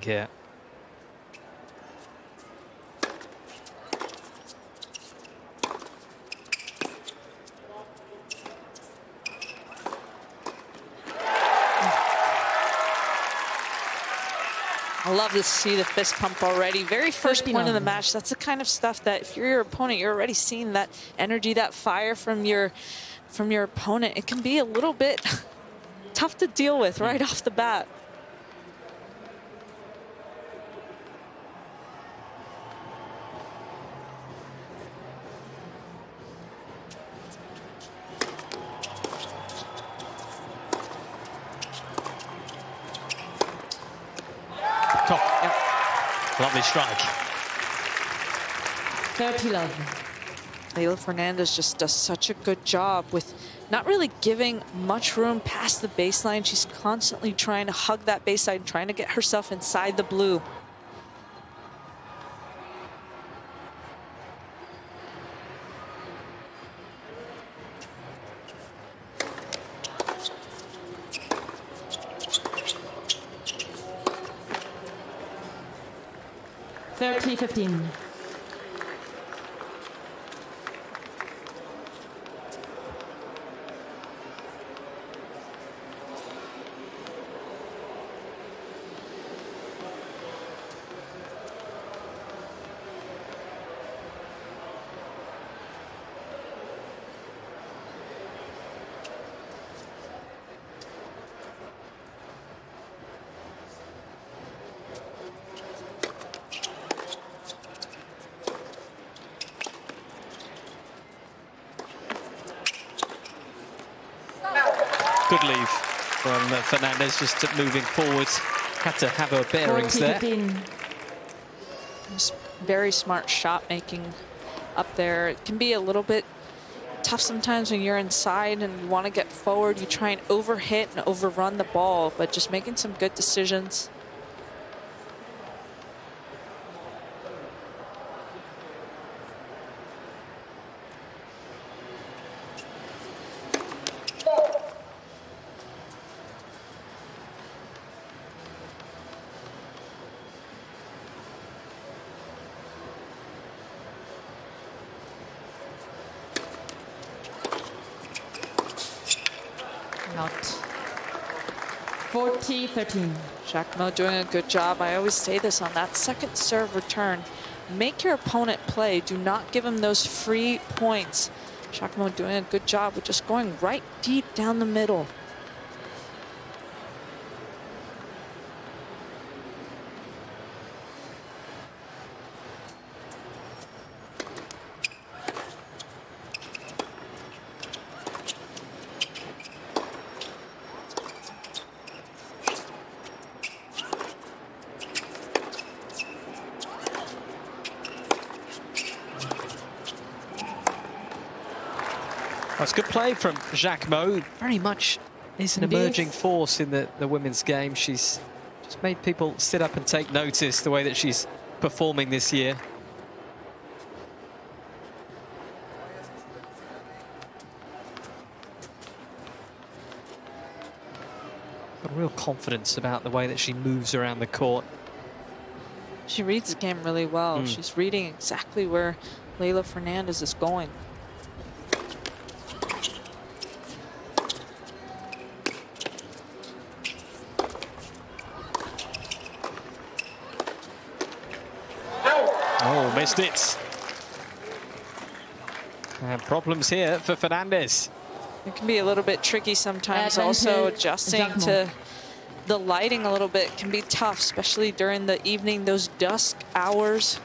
here. I love to see the fist pump already. Very first point of the match. That's the kind of stuff that if you're your opponent, you're already seeing that energy, that fire from your opponent. It can be a little bit tough to deal with right off the bat. Lovely strike. 30-love. Leylah Fernandez just does such a good job with not really giving much room past the baseline. She's constantly trying to hug that baseline, trying to get herself inside the blue. $30-15. Good leave from Fernandez, just moving forward. Had to have her bearings there. Just very smart shot making up there. It can be a little bit tough sometimes when you're inside and you want to get forward. You try and overhit and overrun the ball, but just making some good decisions. Out. 40-13. Jacquemot doing a good job. I always say this on that second serve return. Make your opponent play. Do not give him those free points. Jacquemot doing a good job with just going right deep down the middle. That's good play from Jacquemot. Very much is an emerging force in the women's game. She's just made people sit up and take notice the way that she's performing this year. Got real confidence about the way that she moves around the court. She reads the game really well. She's reading exactly where Leylah Fernandez is going. Oh, missed it. And problems here for Fernandez. It can be a little bit tricky sometimes. Advantage, Also adjusting Jacquemot. to the lighting a little bit can be tough, especially during the evening, those dusk hours.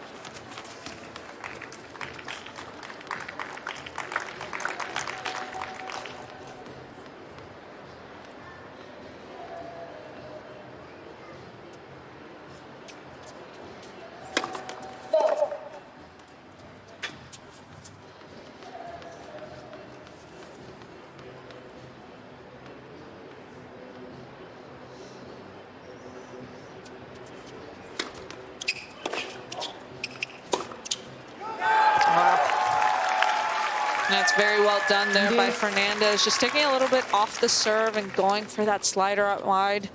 That's very well done there by Fernandez. Just taking a little bit off the serve and going for that slider out wide.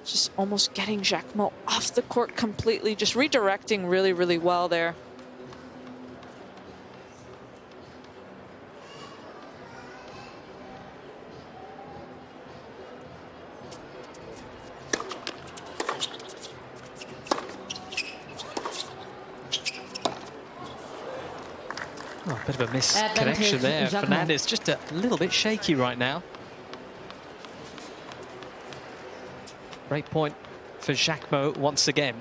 Just just almost getting Jacquemot off the court completely, just redirecting really, really well there. Oh, a bit of a misconnection there. Jacquemot. Fernandez just a little bit shaky right now. Great point for Jacquemot once again.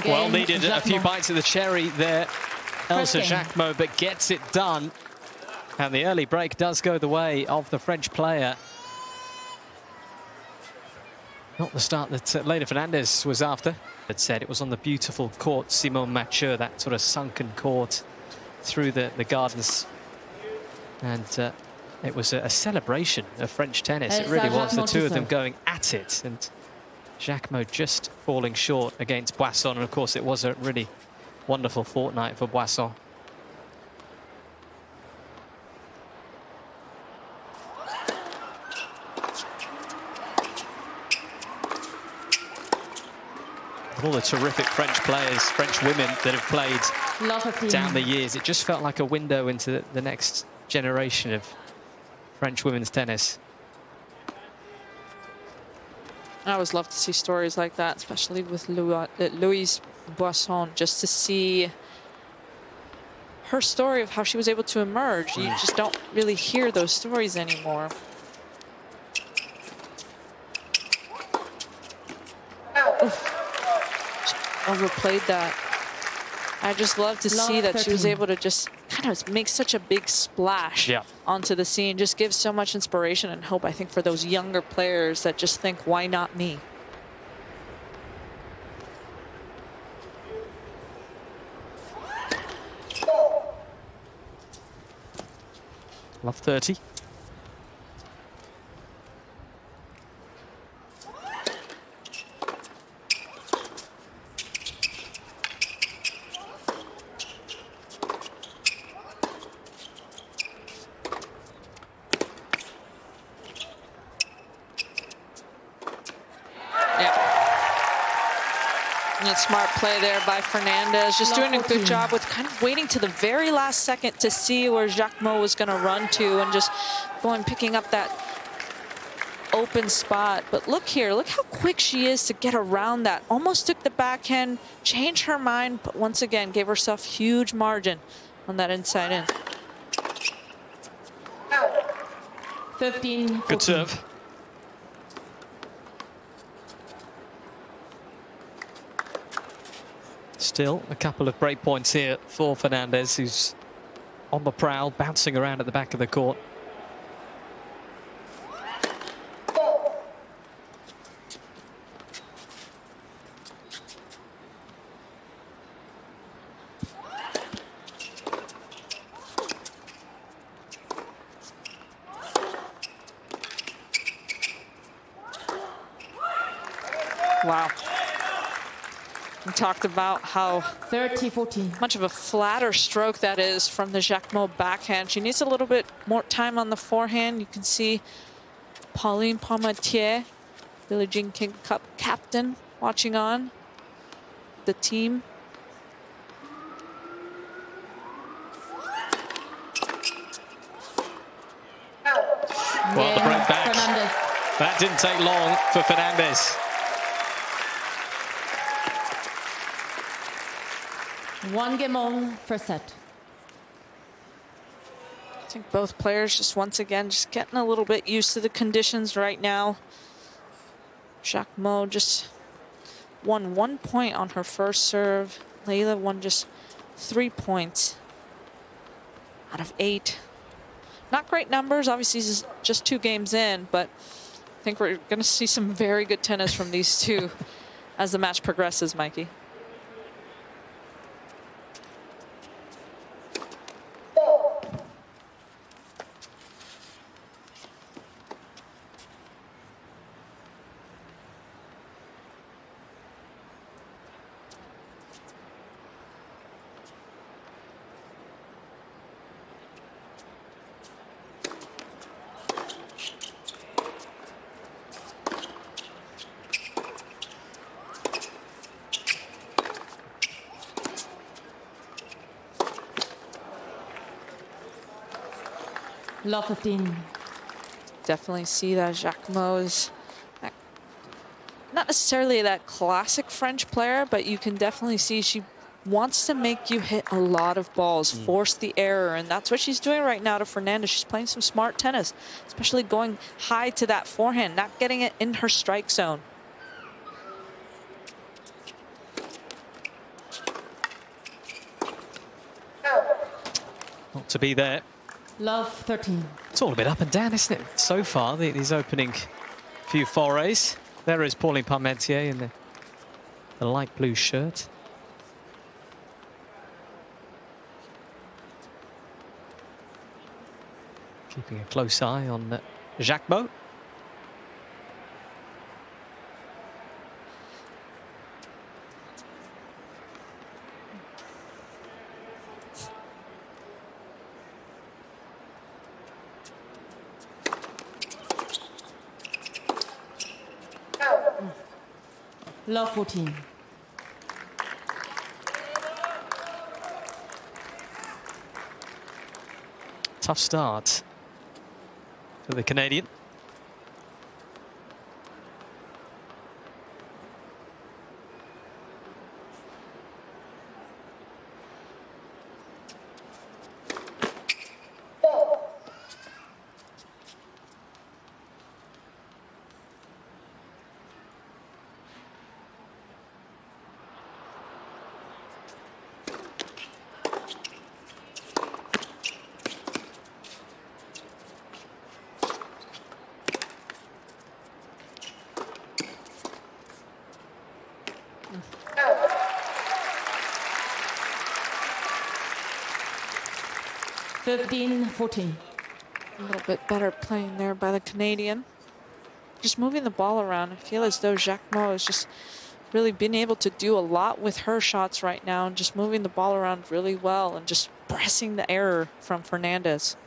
Well needed a few bites of the cherry there, Elsa Jacquemot, but gets it done. And the early break does go the way of the French player. Not the start that Leylah Fernandez was after. Had said it was on the beautiful court Simon Mathieu, that sort of sunken court through the gardens. And it was a celebration of French tennis. It really was, the two of them going at it. And Jacquemot just falling short against Boisson, and of course it was a really wonderful fortnight for Boisson. All the terrific French players, French women that have played down the years, it just felt like a window into the next generation of French women's tennis. I always love to see stories like that, especially with Louise Boisson, just to see her story of how she was able to emerge. You just don't really hear those stories anymore. Oof. Overplayed that. I just love to see that she was able to just kind of make such a big splash onto the scene. Just gives so much inspiration and hope, I think, for those younger players that just think, why not me? Love 30. Smart play there by Fernandez, just doing a good job with kind of waiting to the very last second to see where Jacquemot was going to run to and just picking up that open spot. But look here, look how quick she is to get around that. Almost took the backhand, changed her mind, but once again gave herself huge margin on that inside in. 15. Good serve. Still a couple of break points here for Fernandez, who's on the prowl, bouncing around at the back of the court. Wow. We talked about how 30-14. much of a flatter stroke that is from the Jacquemot backhand. She needs a little bit more time on the forehand. You can see Pauline Palmatier, Billie Jean King Cup captain, watching on the team. Well, the break back. Fernandez. That didn't take long for Fernandez. 1 game on, first set. I think both players just once again just getting a little bit used to the conditions right now. Jacquemot just won 1 point on her first serve. Leylah won just 3 points out of 8. Not great numbers, obviously this is just 2 games in, but I think we're going to see some very good tennis from these two as the match progresses, Mikey. Love 15. Definitely see that Jacquemot is not necessarily that classic French player, but you can definitely see she wants to make you hit a lot of balls, force the error, and that's what she's doing right now to Fernandez. She's playing some smart tennis, especially going high to that forehand, not getting it in her strike zone. Not to be there. Love 13. It's all a bit up and down, isn't it? So far, these opening few forays. There is Pauline Parmentier in the light blue shirt. Keeping a close eye on Jacquemot. Love 14. Tough start for the Canadian. Oh. 15-14. A little bit better playing there by the Canadian. Just moving the ball around. I feel as though Jacquemot has just really been able to do a lot with her shots right now, and just moving the ball around really well and just pressing the error from Fernandez.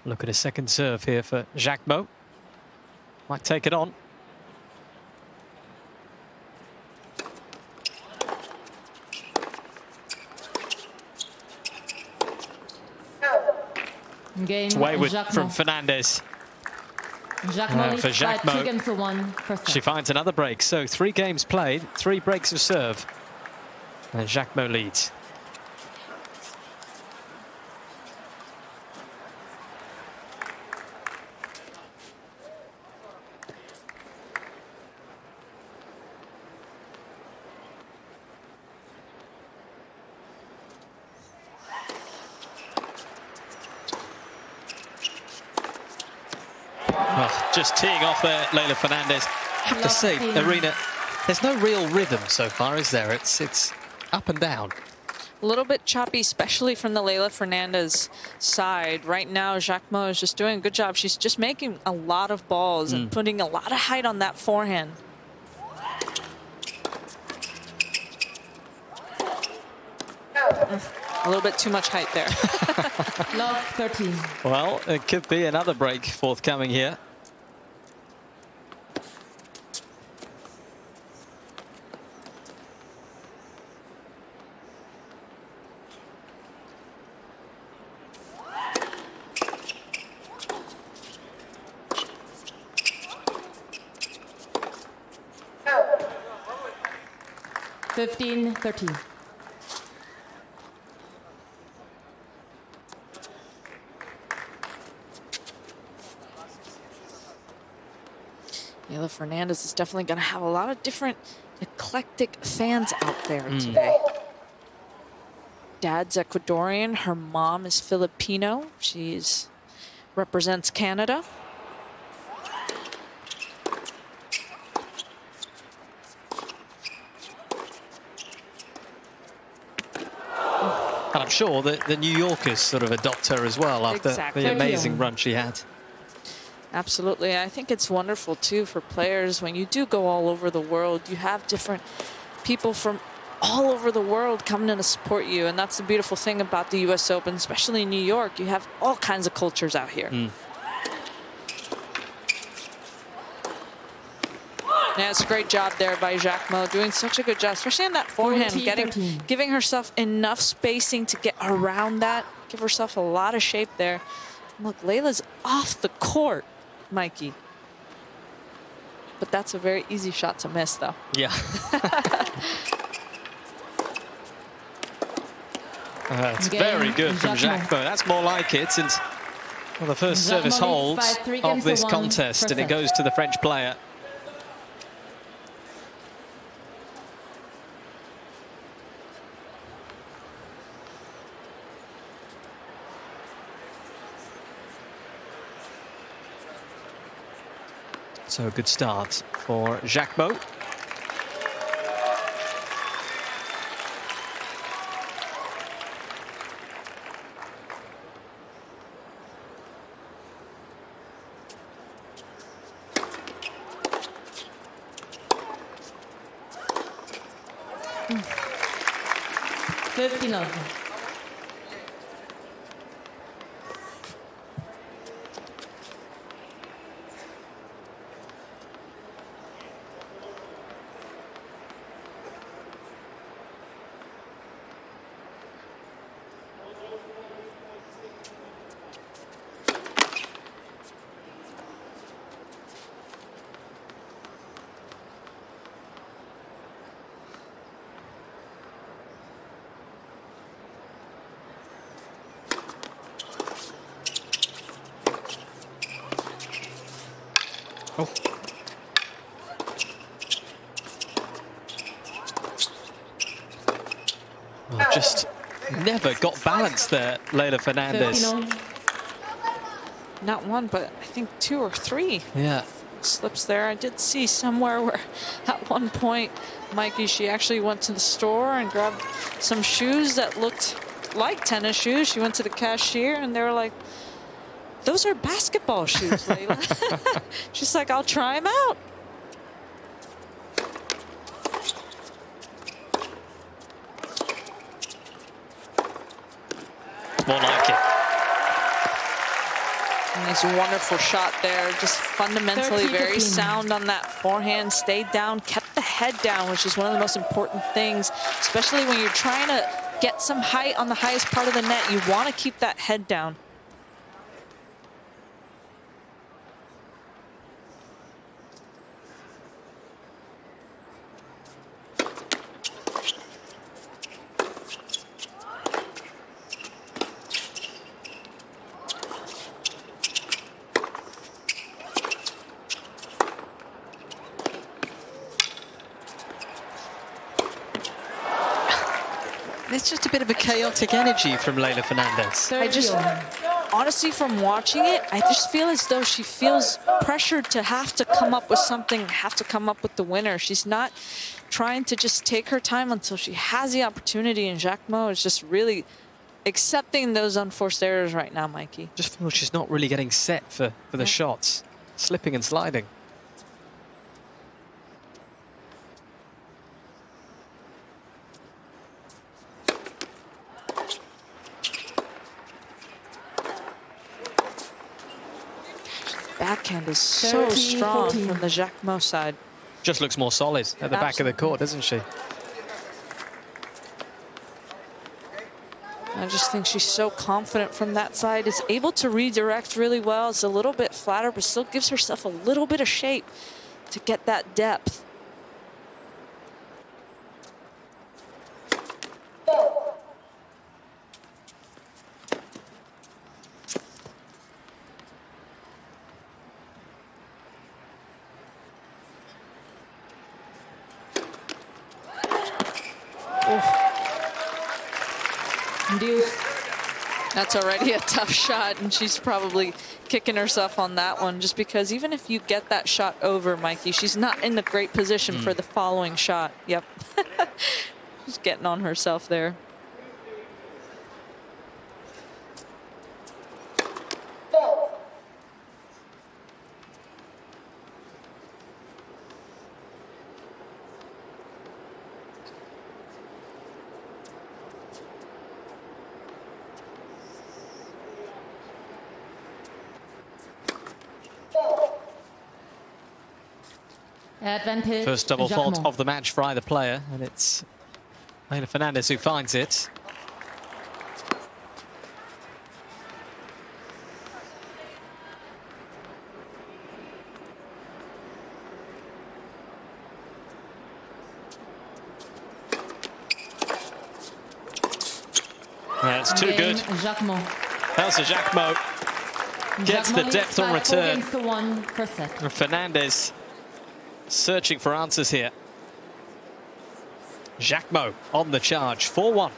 Look at a second serve here for Jacquemot. Might take it on. Game. It's wayward Jacquemot. from Fernandez. Jacquemot For leads by Jacquemot. 2-1 first She set. finds another break. So 3 games played, 3 breaks of serve. And Jacquemot leads. Oh, just teeing off there, Leylah Fernandez. I have to say, Aryna, there's no real rhythm so far, is there? It's up and down. A little bit choppy, especially from the Leylah Fernandez side. Right now, Jacquemot is just doing a good job. She's just making a lot of balls and putting a lot of height on that forehand. A little bit too much height there. Love 13. Well, it could be another break forthcoming here. Oh. 15-13. Leylah Fernandez is definitely going to have a lot of different eclectic fans out there today. Dad's Ecuadorian. Her mom is Filipino. She represents Canada. And I'm sure that the New Yorkers sort of adopt her as well after Exactly. the amazing run she had. Absolutely. I think it's wonderful, too, for players. When you do go all over the world, you have different people from all over the world coming in to support you. And that's the beautiful thing about the US Open, especially in New York. You have all kinds of cultures out here. Yeah, it's a great job there by Jacquemot, doing such a good job, especially on that forehand, 14-13. giving herself enough spacing to get around that, give herself a lot of shape there. Look, Leylah's off the court, Mikey. But that's a very easy shot to miss, though. Yeah. That's very good from Jacquemot. That's more like it. And well, the first service holds of this contest, and it goes to the French player. So a good start for Jacquemot. Mm. 15-11. Oh. Well, just never got balance there, Leylah Fernandez. 13-0. Not one, but I think 2 or 3. Yeah. Slips there. I did see somewhere where at one point, Mikey, she actually went to the store and grabbed some shoes that looked like tennis shoes. She went to the cashier and they were like, "Those are basketball shoes, Leylah." She's like, "I'll try them out." More like it. Nice, wonderful shot there. Just fundamentally very 13-15. sound on that forehand. Stayed down, kept the head down, which is one of the most important things, especially when you're trying to get some height on the highest part of the net. You want to keep that head down. It's just a bit of a chaotic energy from Leylah Fernandez. I just, honestly, from watching it, I just feel as though she feels pressured to have to come up with something, have to come up with the winner. She's not trying to just take her time until she has the opportunity, and Jacquemot is just really accepting those unforced errors right now, Mikey. Just feel she's not really getting set for the shots. Slipping and sliding. Backhand is so 13-14. strong from the Jacquemot side. Just looks more solid at the back of the court, doesn't she? I just think she's so confident from that side. Is able to redirect really well. It's a little bit flatter, but still gives herself a little bit of shape to get that depth. That's already a tough shot, and she's probably kicking herself on that one, just because even if you get that shot over, Mikey, she's not in a great position for the following shot. Yep. She's getting on herself there. Advantage. First double fault Jacquemot. of the match for either player, and it's Leylah Fernandez who finds it. That's too good. Jacquemot. Elsa Jacquemot gets the Jacquemot depth on leads return. 4-1 per set. And Fernandez searching for answers here. Jacquemot on the charge, 4-1.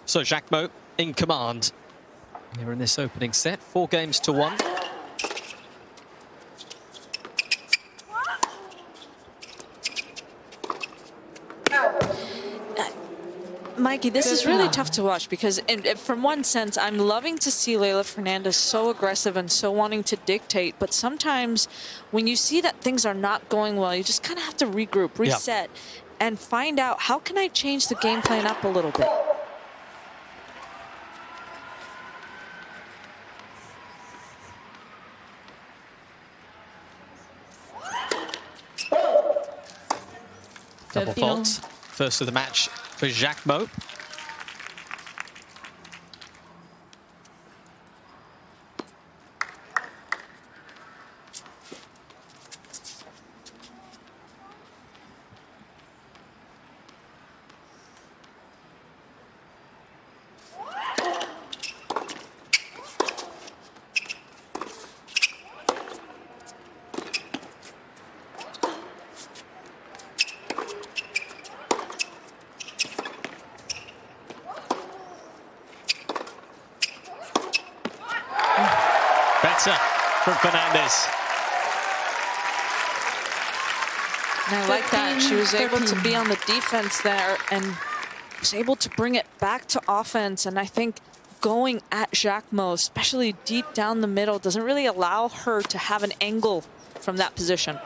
So Jacquemot in command here in this opening set, 4-1. Mikey, this is really tough to watch because from one sense, I'm loving to see Leylah Fernandez so aggressive and so wanting to dictate. But sometimes when you see that things are not going well, you just kind of have to regroup, reset, and find out, how can I change the game plan up a little bit? Double fault. First of the match for Jacquemot. Better from Fernandez. And I like that. She was able to be on the defense there and was able to bring it back to offense. And I think going at Jacquemot, especially deep down the middle, doesn't really allow her to have an angle from that position.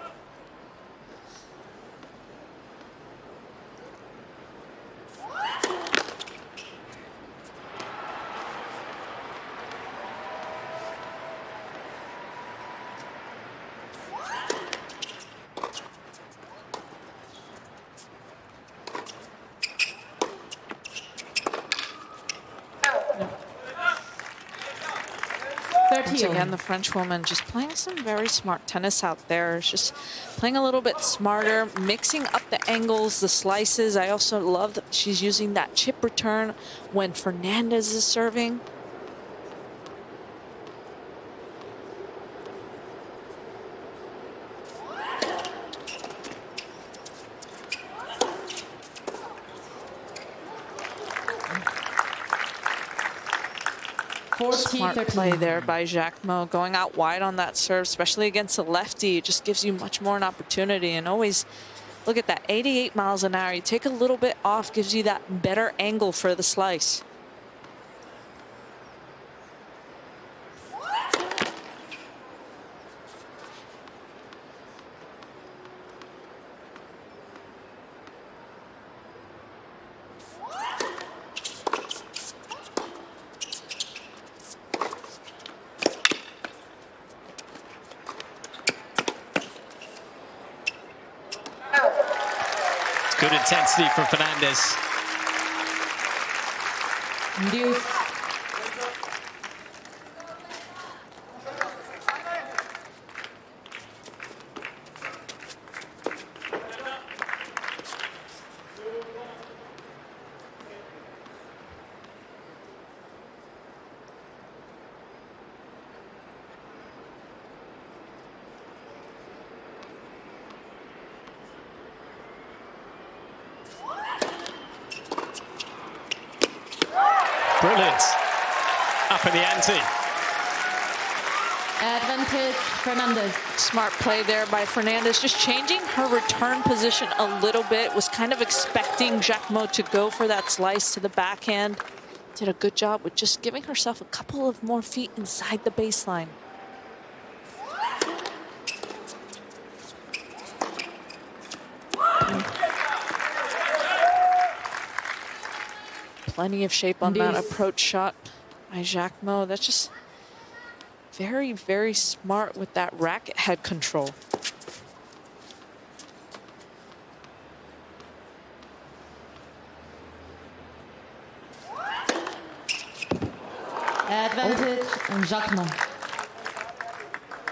Once again, the French woman just playing some very smart tennis out there. Just playing a little bit smarter, mixing up the angles, the slices. I also love that she's using that chip return when Fernandez is serving. Smart play there by Jacquemot, going out wide on that serve, especially against a lefty. It just gives you much more an opportunity. And always look at that, 88 miles an hour. You take a little bit off, gives you that better angle for the slice. Good intensity from Fernandez. Deuce. Brilliant. Up in the ante. Advantage, Fernandez. Smart play there by Fernandez, just changing her return position a little bit. Was kind of expecting Jacquemot to go for that slice to the backhand. did a good job with just giving herself a couple of more feet inside the baseline. Plenty of shape on that approach shot by Jacquemot. That's just very, very smart with that racket head control. Advantage on Jacquemot.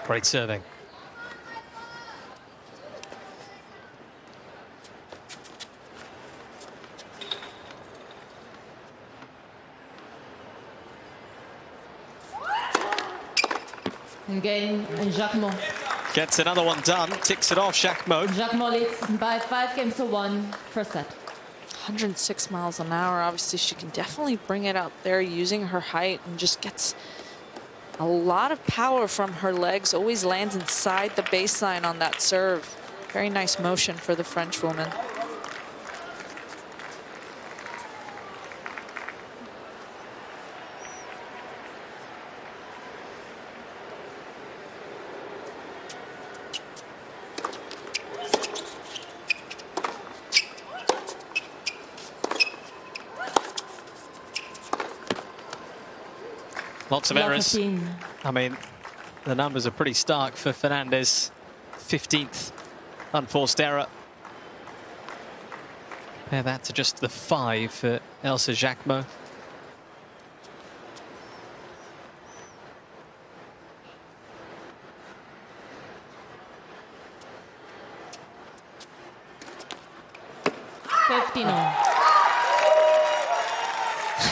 Great serving. And game and Jacquemot. Gets another one done, ticks it off, Jacquemot. Jacquemot leads by 5 games to 1, first set. 106 miles an hour. Obviously, she can definitely bring it out there using her height and just gets a lot of power from her legs. Always lands inside the baseline on that serve. Very nice motion for the French woman. Lots of errors. I mean, the numbers are pretty stark for Fernandez. 15th unforced error. Compare that to just the 5 for Elsa Jacquemot.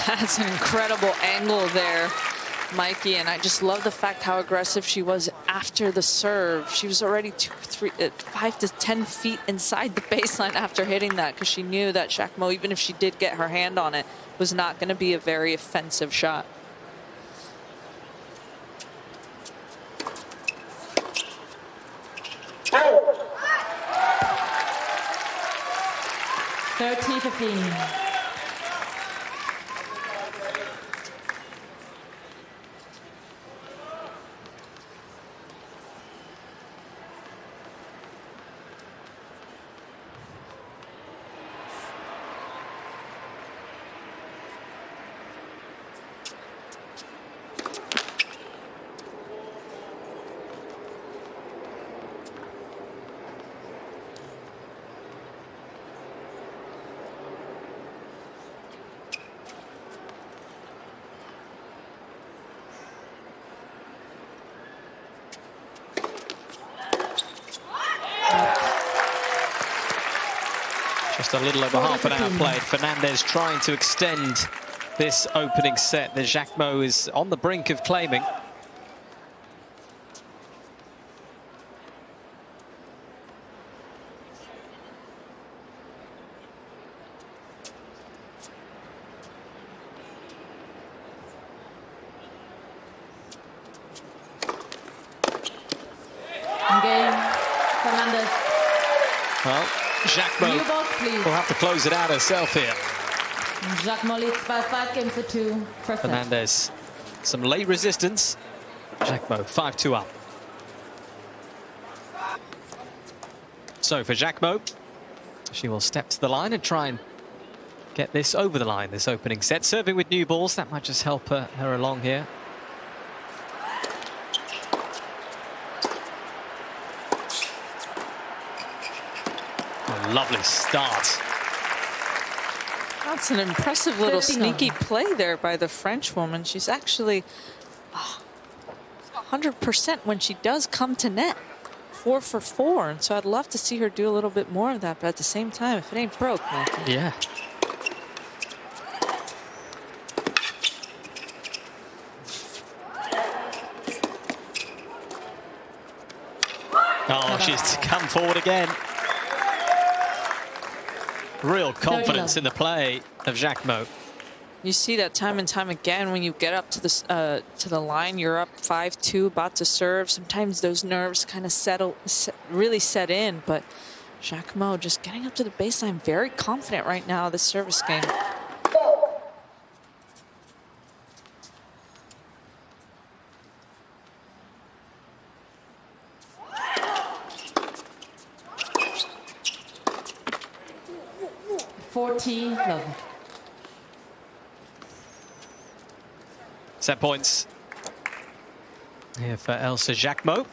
That's an incredible angle there, Mikey, and I just love the fact how aggressive she was after the serve. She was already 5 to 10 feet inside the baseline after hitting that, because she knew that Jacquemot, even if she did get her hand on it, was not going to be a very offensive shot. (30-15). Just a little over half an hour played. Fernandez trying to extend this opening set that Jacquemot is on the brink of claiming. Game, Fernandez. Well, Jacquemot will have to close it out herself here. Jacquemot leads by 5 games to 2. First set. Fernandez, some late resistance. Jacquemot 5-2 up. So for Jacquemot, she will step to the line and try and get this over the line, this opening set. Serving with new balls, that might just help her along here. A lovely start. That's an impressive little sneaky play there by the French woman. She's actually 100% when she does come to net. 4 for 4. And so I'd love to see her do a little bit more of that. But at the same time, if it ain't broke, man. Yeah. Oh, she's come forward again. Real confidence in the play of Jacquemot. You see that time and time again when you get up to the line, you're up 5-2, about to serve. Sometimes those nerves kind of really set in, but Jacquemot just getting up to the baseline, very confident right now this service game. 40 love. Set points here for Elsa Jacquemot.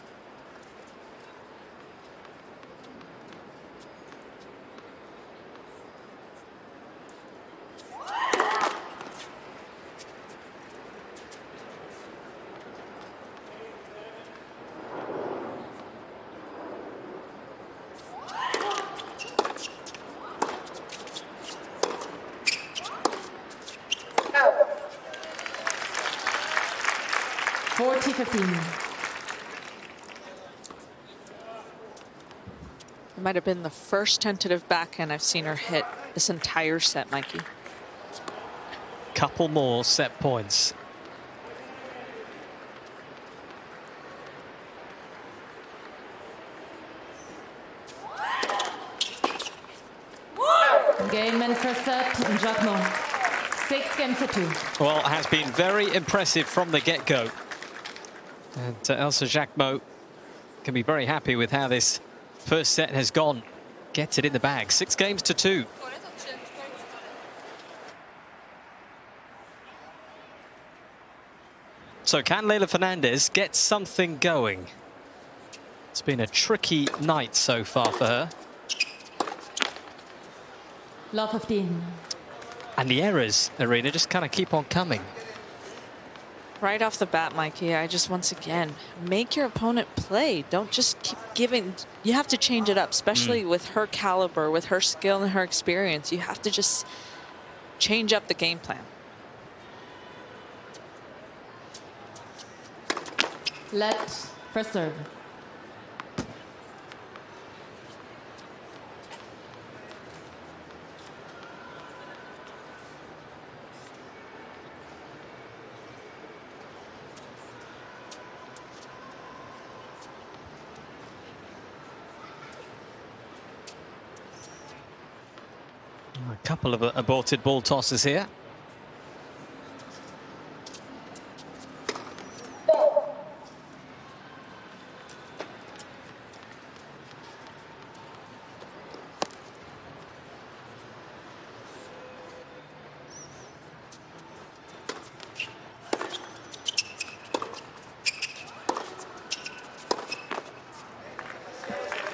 It might have been the first tentative backhand I've seen her hit this entire set, Mikey. Couple more set points. Game and first set, Jacquemot. 6 games to 2. Well, it has been very impressive from the get-go. And Elsa Jacquemot can be very happy with how this first set has gone. Gets it in the bag. 6 games to 2. So can Leylah Fernandez get something going? It's been a tricky night so far for her. Love 15. And the errors, Aryna, just kind of keep on coming. Right off the bat, Mikey, I just once again, make your opponent play. Don't just keep giving. You have to change it up, especially with her caliber, with her skill and her experience. You have to just change up the game plan. Let first serve. A couple of aborted ball tosses here.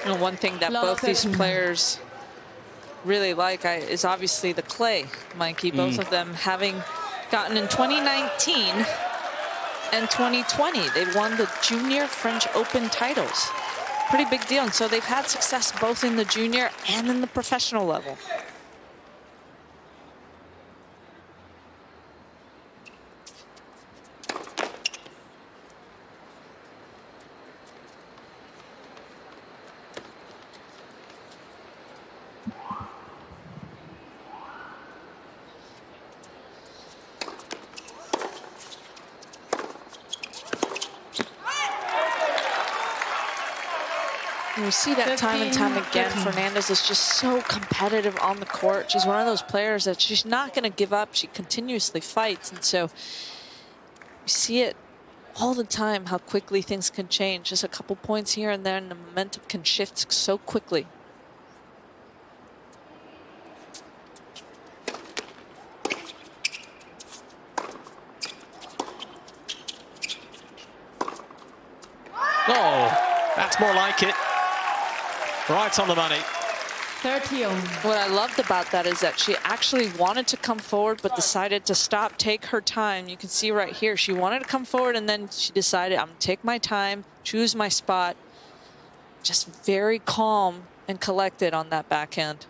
And one thing that both these players really like is obviously the clay, Mikey. Both of them having gotten in 2019 and 2020. They won the Junior French Open titles. Pretty big deal. And so they've had success both in the junior and in the professional level. We see that time and time again. Fernandez is just so competitive on the court. She's one of those players that she's not going to give up. She continuously fights. And so we see it all the time, how quickly things can change. Just a couple points here and there, and the momentum can shift so quickly. Oh, that's more like it. Right on the money. 30. What I loved about that is that she actually wanted to come forward but decided to stop, take her time. You can see right here, she wanted to come forward and then she decided, I'm going to take my time, choose my spot. Just very calm and collected on that backhand.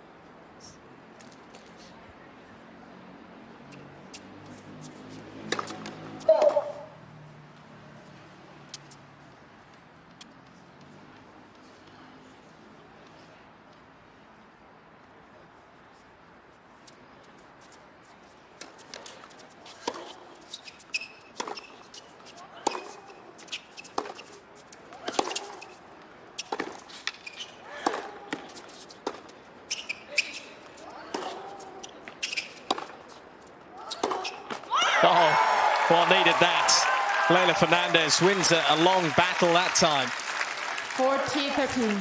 Oh, well, needed that. Leylah Fernandez wins a long battle that time. 40-13.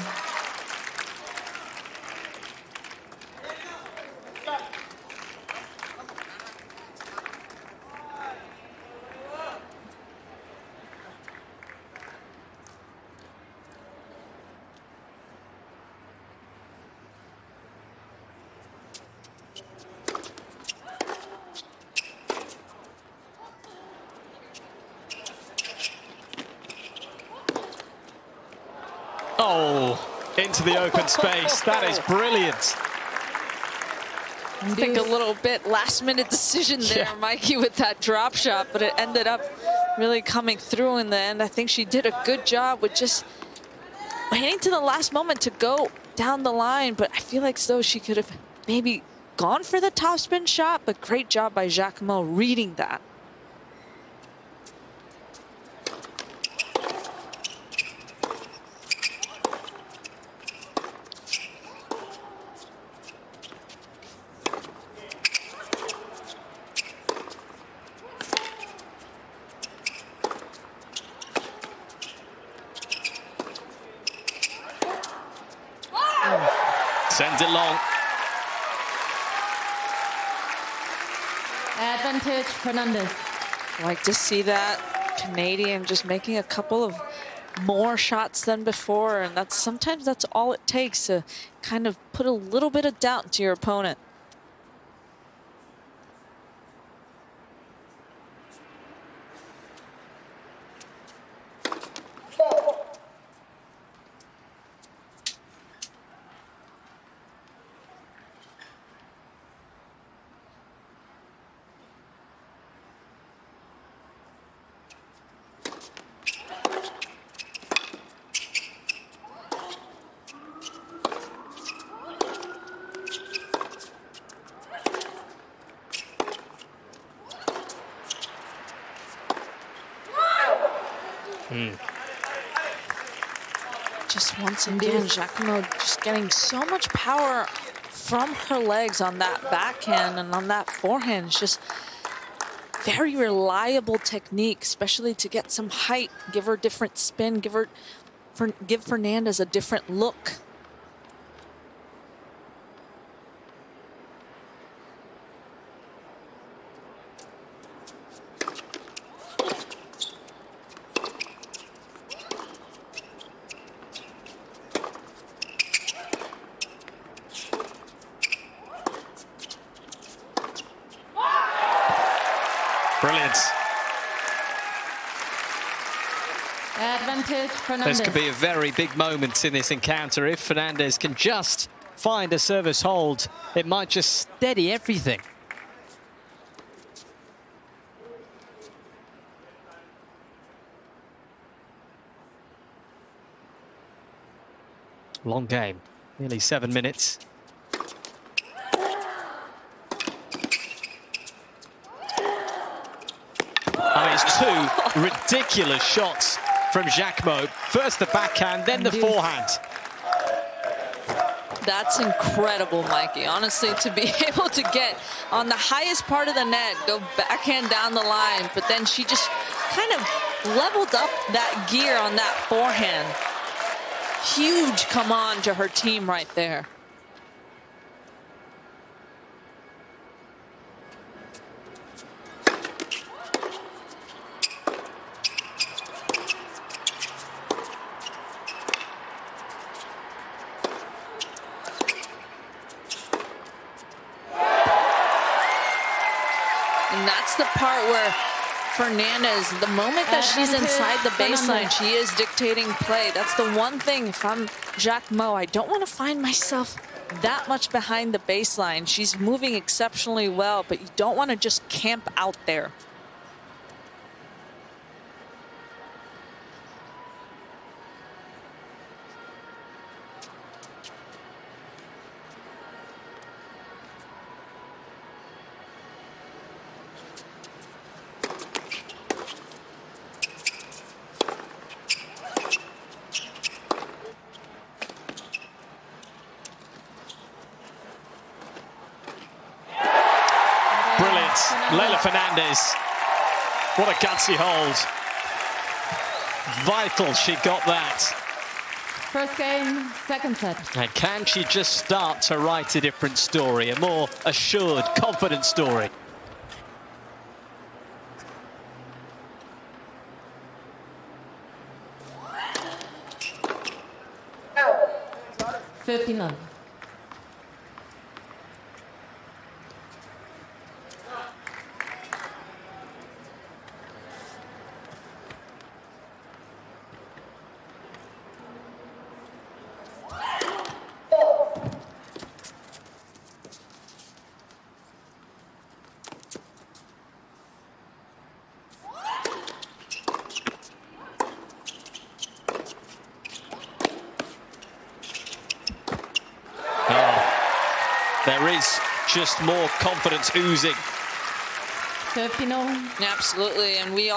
Oh, into the open space. That is brilliant. I think a little bit last-minute decision there, Yeah. Mikey, with that drop shot, but it ended up really coming through in the end. I think she did a good job with just waiting to the last moment to go down the line, but I feel like so she could have maybe gone for the topspin shot, but great job by Jacquemot reading that. Sends it long. Advantage, Fernandez. Like to see that Canadian just making a couple of more shots than before, and sometimes that's all it takes to kind of put a little bit of doubt into your opponent. Just once again, Jacquemot just getting so much power from her legs on that backhand and on that forehand. It's just very reliable technique, especially to get some height, give her different spin, give Fernandez a different look. Brilliant. Advantage, Fernandez. This could be a very big moment in this encounter. If Fernandez can just find a service hold, it might just steady everything. Long game, nearly 7 minutes. I mean, it's two ridiculous shots from Jacquemot. First the backhand, then the forehand. That's incredible, Mikey. Honestly, to be able to get on the highest part of the net, go backhand down the line, but then she just kind of leveled up that gear on that forehand. Huge come on to her team right there. And that's the part where Fernandez, the moment that she's inside the baseline, she is dictating play. That's the one thing, if I'm Jacquemot, I don't want to find myself that much behind the baseline. She's moving exceptionally well, but you don't want to just camp out there. Brilliant. Leylah Fernandez. What a gutsy hold. Vital she got that. First game, second set. And can she just start to write a different story, a more assured, confident story? Oh. 15-11. There is just more confidence oozing. 15 all. Absolutely, and we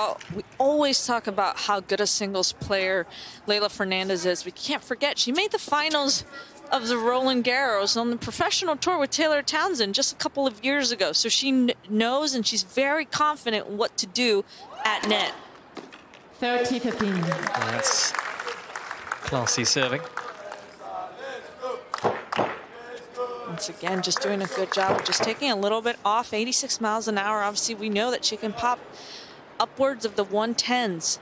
always talk about how good a singles player Leylah Fernandez is. We can't forget she made the finals of the Roland Garros on the professional tour with Taylor Townsend just a couple of years ago. So she knows and she's very confident what to do at net. 30-15. That's classy serving. Once again, just doing a good job of just taking a little bit off. 86 miles an hour. Obviously, we know that she can pop upwards of the 110s.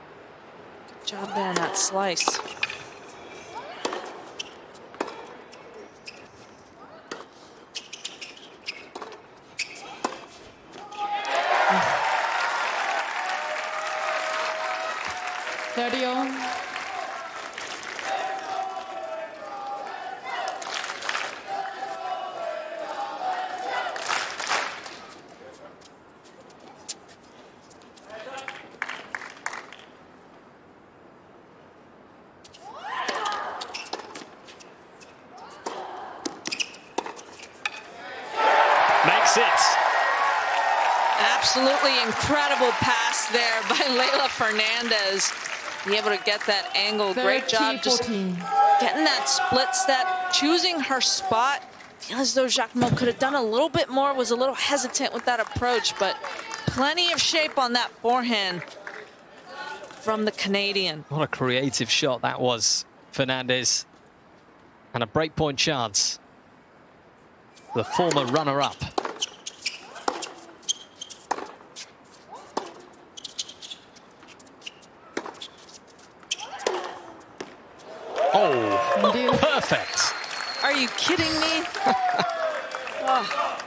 Good job there on that slice. Makes it. Absolutely incredible pass there by Leylah Fernandez. Be able to get that angle. Great job just getting that split step, choosing her spot. I feel as though Jacquemot could have done a little bit more, was a little hesitant with that approach, but plenty of shape on that forehand from the Canadian. What a creative shot that was, Fernandez. And a breakpoint chance. The former runner-up. Oh, perfect. Are you kidding me? Oh,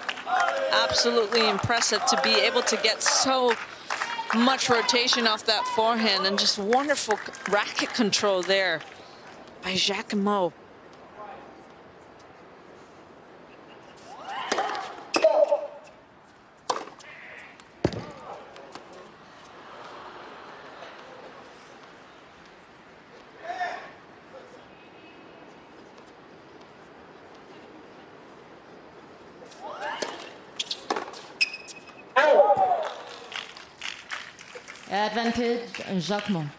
absolutely impressive to be able to get so much rotation off that forehand, and just wonderful racket control there by Jacquemot. Advantage, Jacquemot.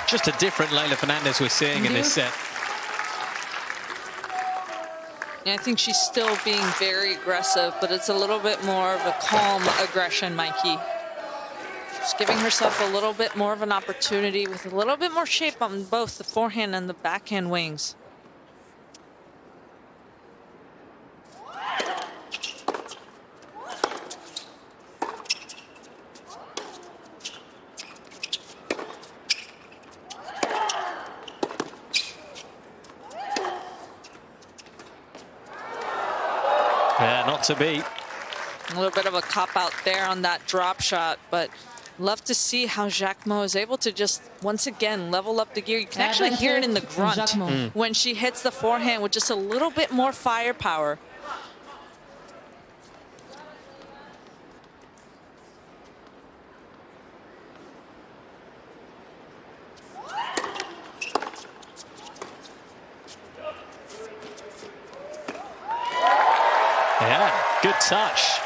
Just a different Leylah Fernandez we're seeing in this set. Yeah, I think she's still being very aggressive, but it's a little bit more of a calm aggression, Mikey. She's giving herself a little bit more of an opportunity with a little bit more shape on both the forehand and the backhand wings. Yeah, not to beat. A little bit of a cop-out there on that drop shot, but love to see how Jacquemot is able to just, once again, level up the gear. You can actually hear it in the grunt when she hits the forehand with just a little bit more firepower. Yeah, good touch.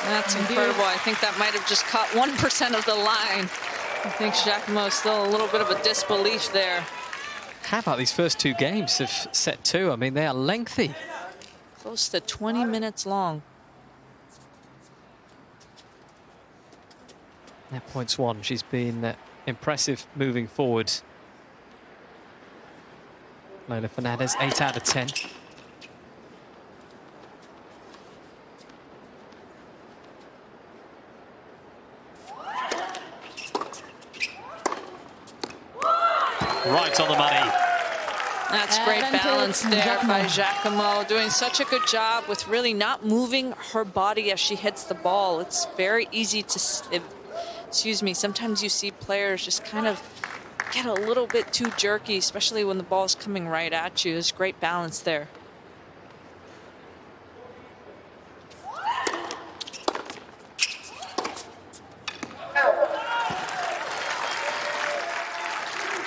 That's incredible. I think that might have just caught 1% of the line. I think Jacquemot is still a little bit of a disbelief there. How about these first two games of set two? I mean, they are lengthy. Close to 20 minutes long. That points one. She's been impressive moving forward. Leylah Fernandez, 8 out of 10. Right on the money. That's great balance there by Jacquemot, doing such a good job with really not moving her body as she hits the ball. It's very easy to, excuse me, sometimes you see players just kind of get a little bit too jerky, especially when the ball is coming right at you. There's great balance there.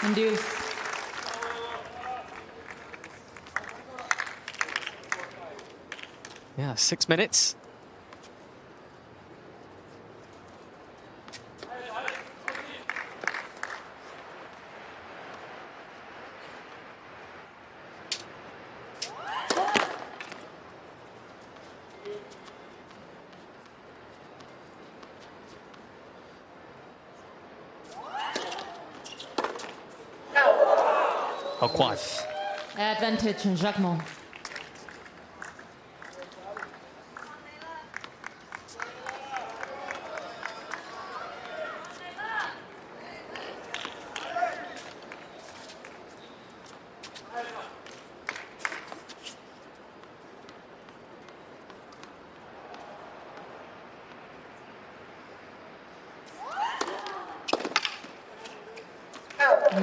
Induce. Yeah, 6 minutes. Oh, quite. Advantage, Jacquemot.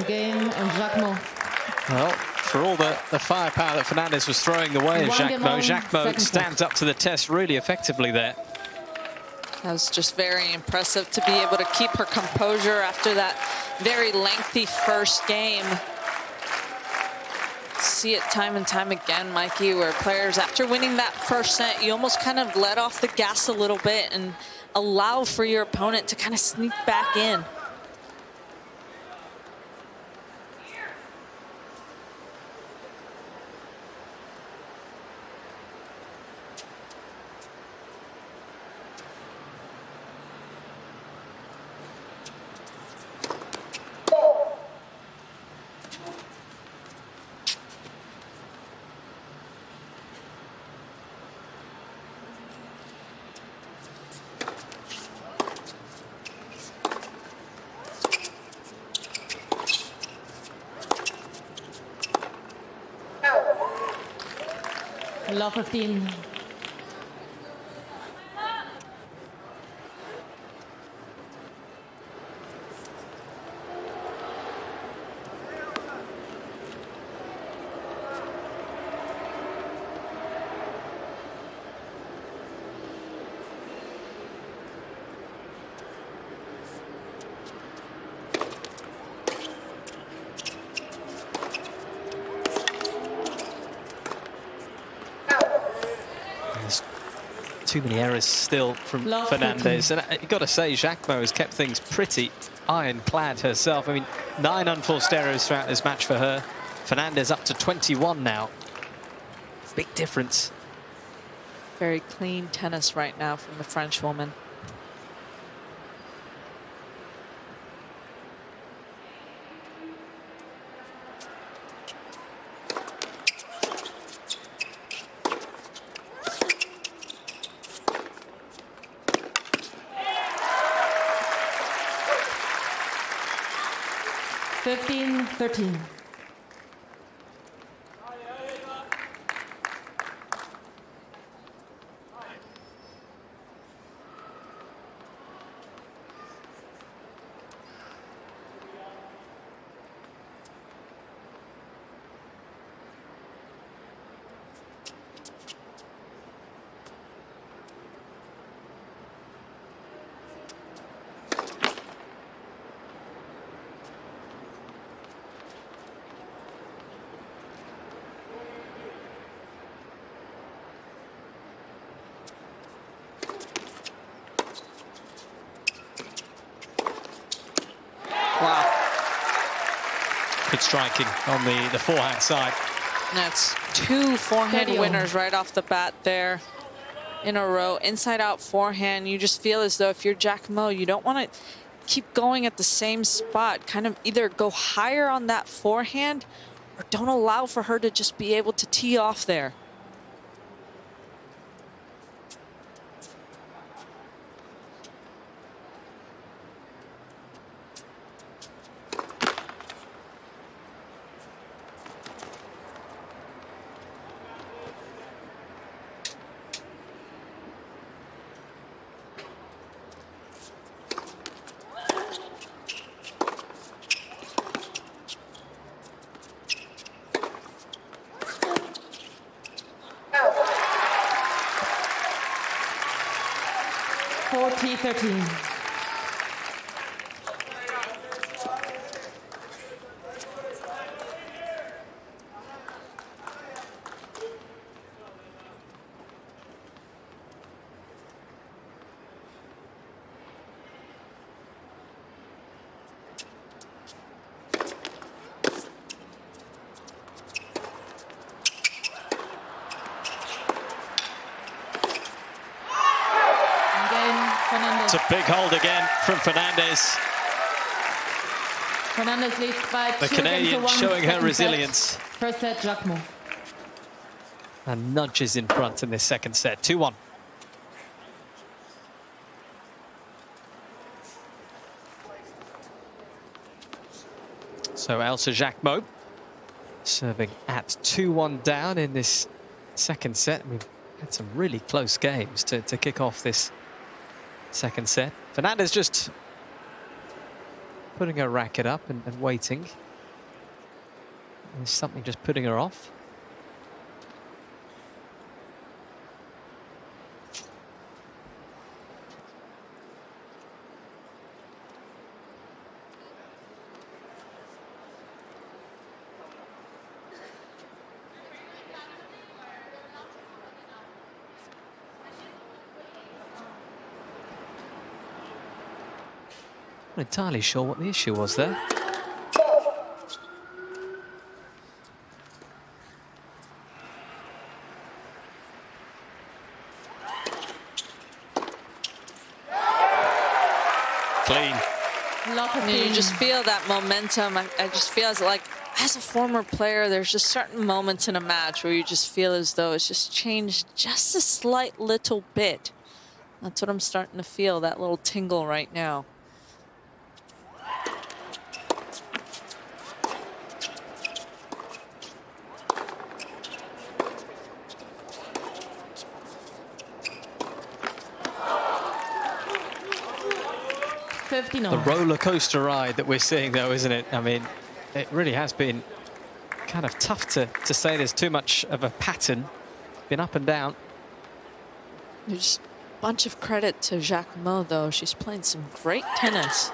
Game and Jacquemot. Well, for all the firepower that Fernandez was throwing the way at Jacquemot stands up to the test really effectively there. That was just very impressive to be able to keep her composure after that very lengthy first game. See it time and time again, Mikey, where players, after winning that first set, you almost kind of let off the gas a little bit and allow for your opponent to kind of sneak back in. Love 15. Too many errors still from Fernandez. And you've got to say, Jacquemot has kept things pretty ironclad herself. I mean, 9 unforced errors throughout this match for her. Fernandez up to 21 now. Big difference. Very clean tennis right now from the French woman. Fifteen, 13. Wow. Good striking on the forehand side. That's 2 forehand winners right off the bat there in a row. Inside out forehand. You just feel as though if you're Jacquemot, you don't want to keep going at the same spot. Kind of either go higher on that forehand or don't allow for her to just be able to tee off there. 40-13. It's a big hold again from Fernandez. Fernandez leads by The 2 Canadian games to 1. showing her Second resilience. Set. First set, Jacquemot. And nudges in front in this second set. 2-1. So Elsa Jacquemot serving at 2-1 down in this second set. We've had some really close games to kick off this second set. Fernandez just putting her racket up and waiting. There's something just putting her off. Not entirely sure what the issue was there. Clean. You just feel that momentum. I just feel like, as a former player, there's just certain moments in a match where you just feel as though it's just changed just a slight little bit. That's what I'm starting to feel, that little tingle right now. The roller coaster ride that we're seeing, though, isn't it? I mean, it really has been kind of tough to say there's too much of a pattern. Been up and down. There's a bunch of credit to Jacquemot, though. She's playing some great tennis.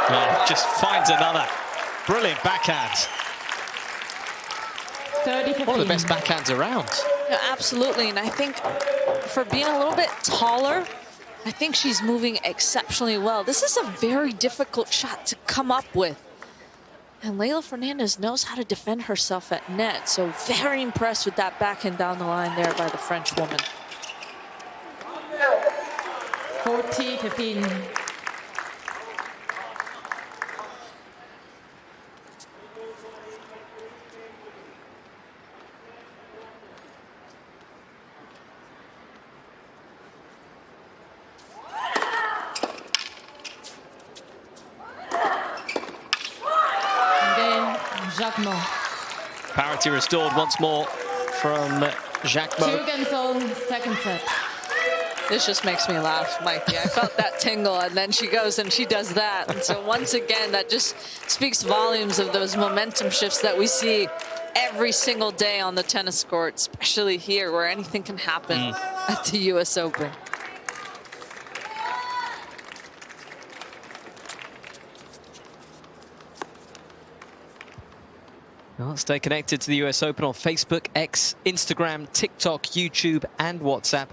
Yeah, just finds another brilliant backhand. 30-15. One of the best backhands around. Yeah, absolutely, and I think for being a little bit taller, I think she's moving exceptionally well. This is a very difficult shot to come up with. And Leylah Fernandez knows how to defend herself at net, so very impressed with that backhand down the line there by the French woman. 40-15. Jacquemot. Parity restored once more from Jacquemot. 2 against 0, second set. This just makes me laugh, Mikey. I felt that tingle, and then she goes and she does that. And so once again, that just speaks volumes of those momentum shifts that we see every single day on the tennis court, especially here where anything can happen at the US Open. Well, stay connected to the US Open on Facebook, X, Instagram, TikTok, YouTube, and WhatsApp.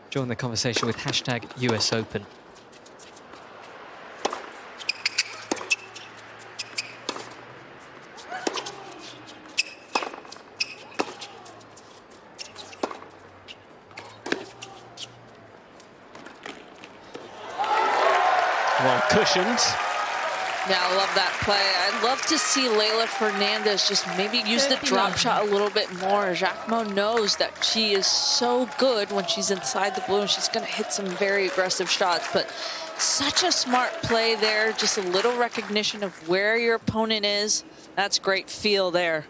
Join the conversation with hashtag US Open. Well cushioned. Yeah, I love that play. I'd love to see Leylah Fernandez just maybe use the drop shot a little bit more. Jacquemot knows that she is so good when she's inside the blue, and she's going to hit some very aggressive shots. But such a smart play there, just a little recognition of where your opponent is. That's great feel there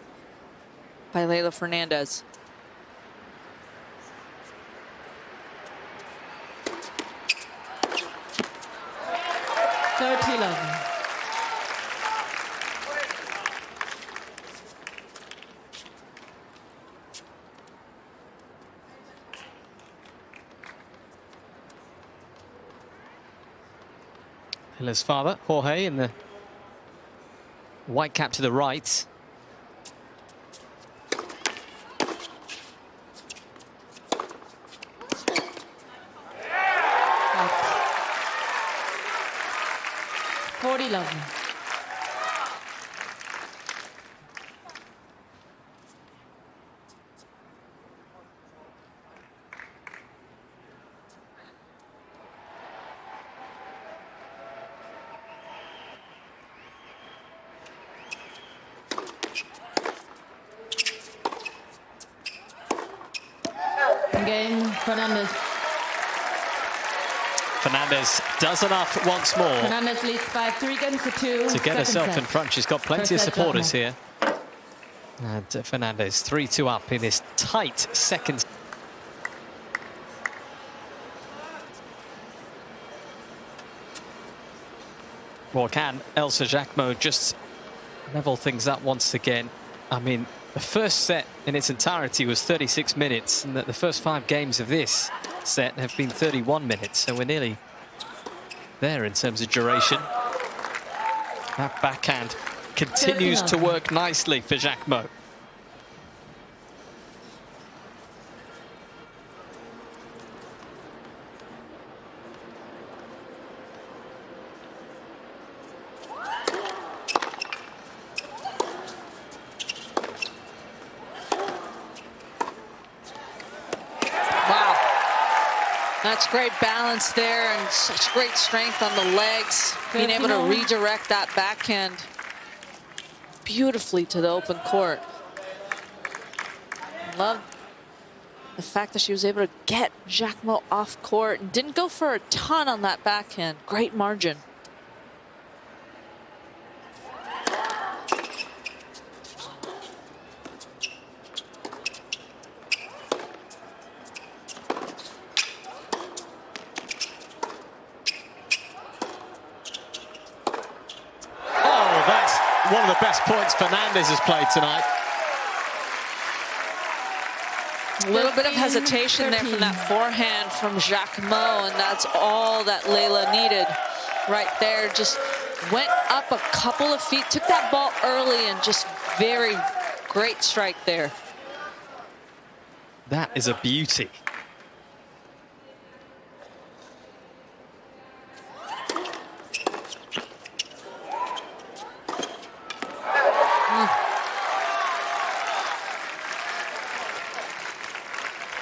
by Leylah Fernandez. Leylah's father, Jorge, in the white cap to the right. Out. 40-11. Game, Fernandez. Fernandez does enough once more. Fernandez leads by 3 games to 2. To get herself in front. She's got plenty of First set, supporters Jacquemot. here. And Fernandez 3-2 up in this tight second. Well, can Elsa Jacquemot just level things up once again? I mean, the first set in its entirety was 36 minutes, and the first 5 games of this set have been 31 minutes, so we're nearly there in terms of duration. That backhand continues to work nicely for Jacquemot. That's great balance there and such great strength on the legs. Being able to redirect that backhand beautifully to the open court. Love the fact that she was able to get Jacquemot off court and didn't go for a ton on that backhand. Great margin. One of the best points Fernandez has played tonight. A little bit of hesitation there from that forehand from Jacquemot, and that's all that Leylah needed right there. Just went up a couple of feet, took that ball early, and just very great strike there. That is a beauty.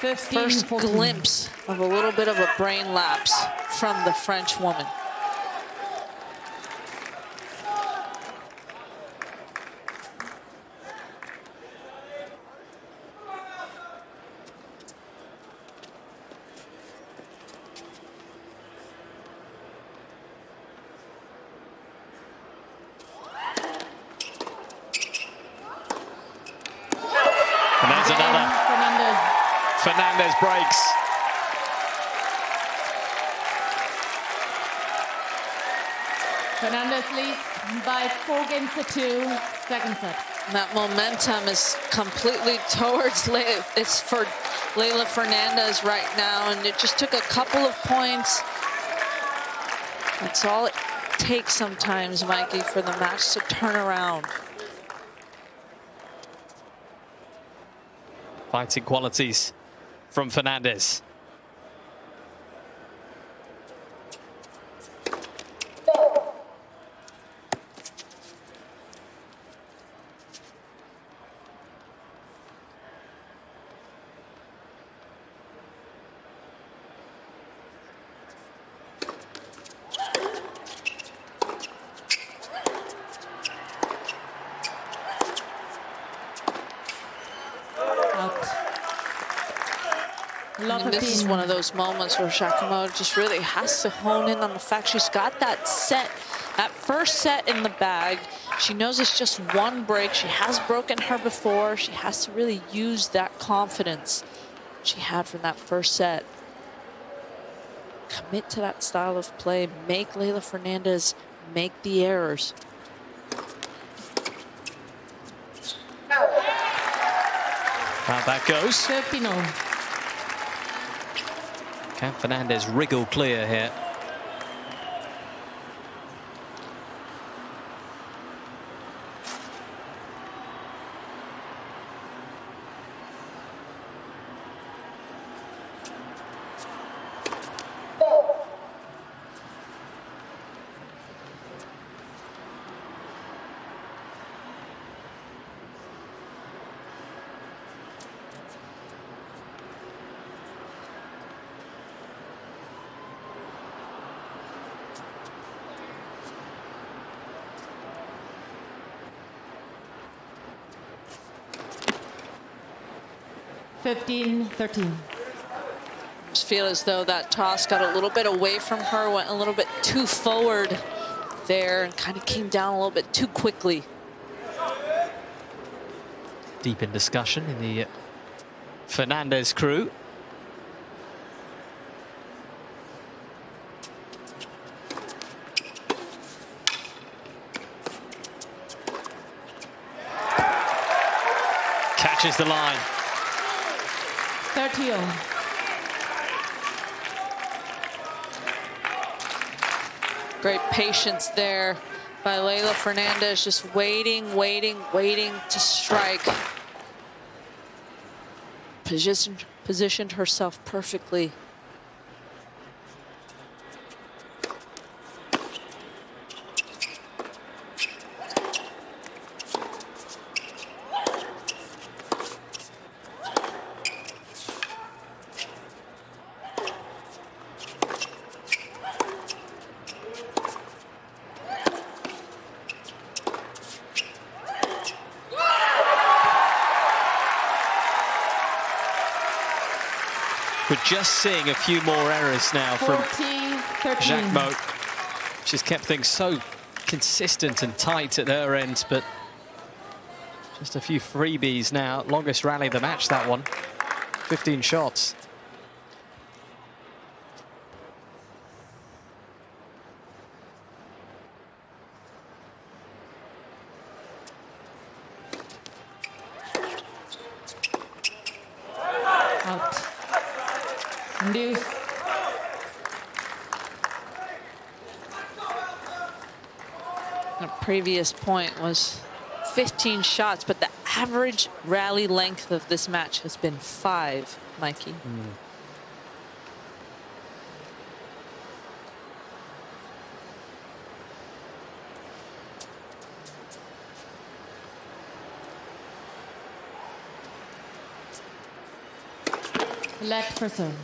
First glimpse of a little bit of a brain lapse from the French woman. And there's another. Fernandez breaks. Fernandez leads by 4 games to 2. Second set. And that momentum is completely towards it's for Leylah Fernandez right now, and it just took a couple of points. That's all it takes sometimes, Mikey, for the match to turn around. Fighting qualities from Fernandez. And this is one of those moments where Jacquemot just really has to hone in on the fact she's got that set, that first set in the bag. She knows it's just one break. She has broken her before. She has to really use that confidence she had from that first set. Commit to that style of play. Make Leylah Fernandez make the errors. How that goes. 50-0. Can Fernandez wriggle clear here? 15-13. Just feel as though that toss got a little bit away from her, went a little bit too forward there, and kind of came down a little bit too quickly. Deep in discussion in the Fernandez crew. Catches the line. 30. Great patience there by Leylah Fernandez, just waiting, waiting, waiting to strike. Positioned herself perfectly. We're just seeing a few more errors now from 40-13. Jacquemot. She's kept things so consistent and tight at her end, but just a few freebies now. Longest rally of the match, that one. 15 shots. Out. Deuce. The previous point was 15 shots, but the average rally length of this match has been 5, Mikey. Let for serve.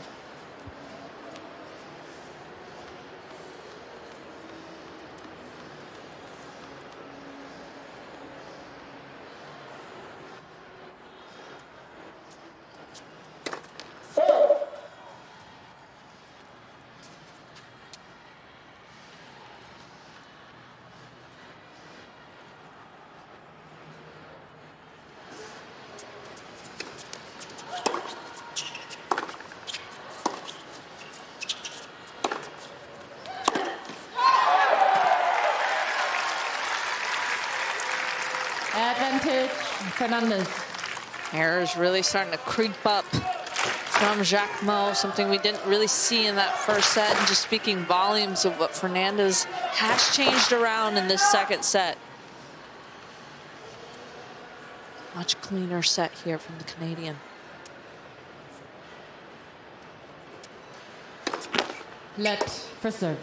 Advantage, Fernandez. Errors really starting to creep up from Jacquemot, something we didn't really see in that first set, and just speaking volumes of what Fernandez has changed around in this second set. Much cleaner set here from the Canadian. Let for serve.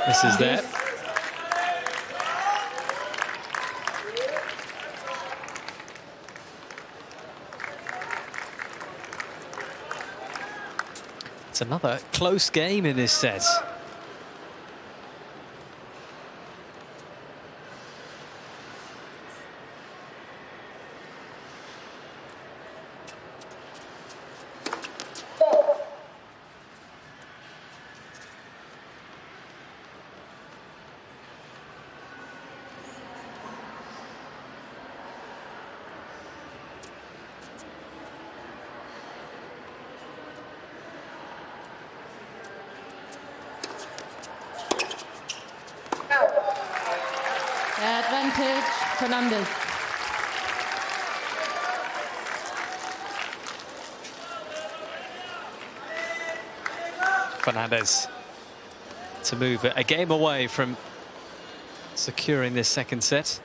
This is there. It's another close game in this set. Advantage, Fernandez. Fernandez to move a game away from securing this second set.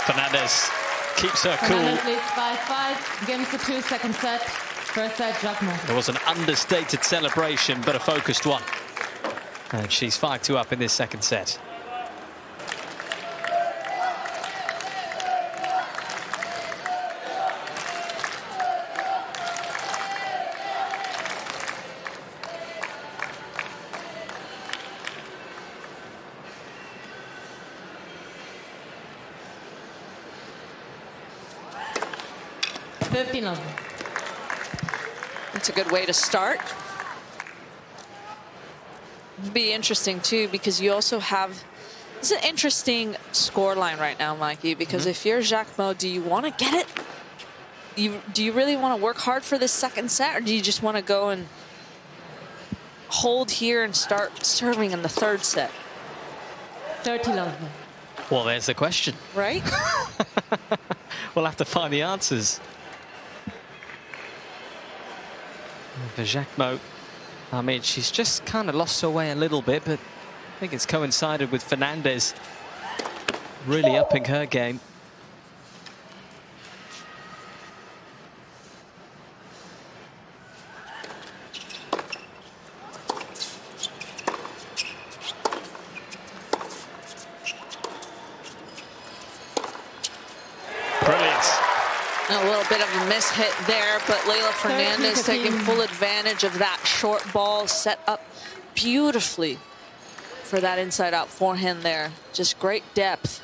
Fernandez keeps her cool. Fernandez leads by 5, games to 2, second set. First set, Jacquemot. There was an understated celebration, but a focused one. And she's 5-2 up in this second set. That's a good way to start. It'd be interesting too, because you also have, it's an interesting score line right now, Mikey, because if you're Jacquemot, do you want to get it? Do you really want to work hard for this second set, or do you just want to go and hold here and start serving in the third set? 30-love. Well, there's the question. Right? We'll have to find the answers. For Jacquemot, I mean, she's just kind of lost her way a little bit, but I think it's coincided with Fernandez really upping her game. A little bit of a miss hit there, but Leylah Fernandez taking full advantage of that short ball, set up beautifully for that inside-out forehand there. Just great depth.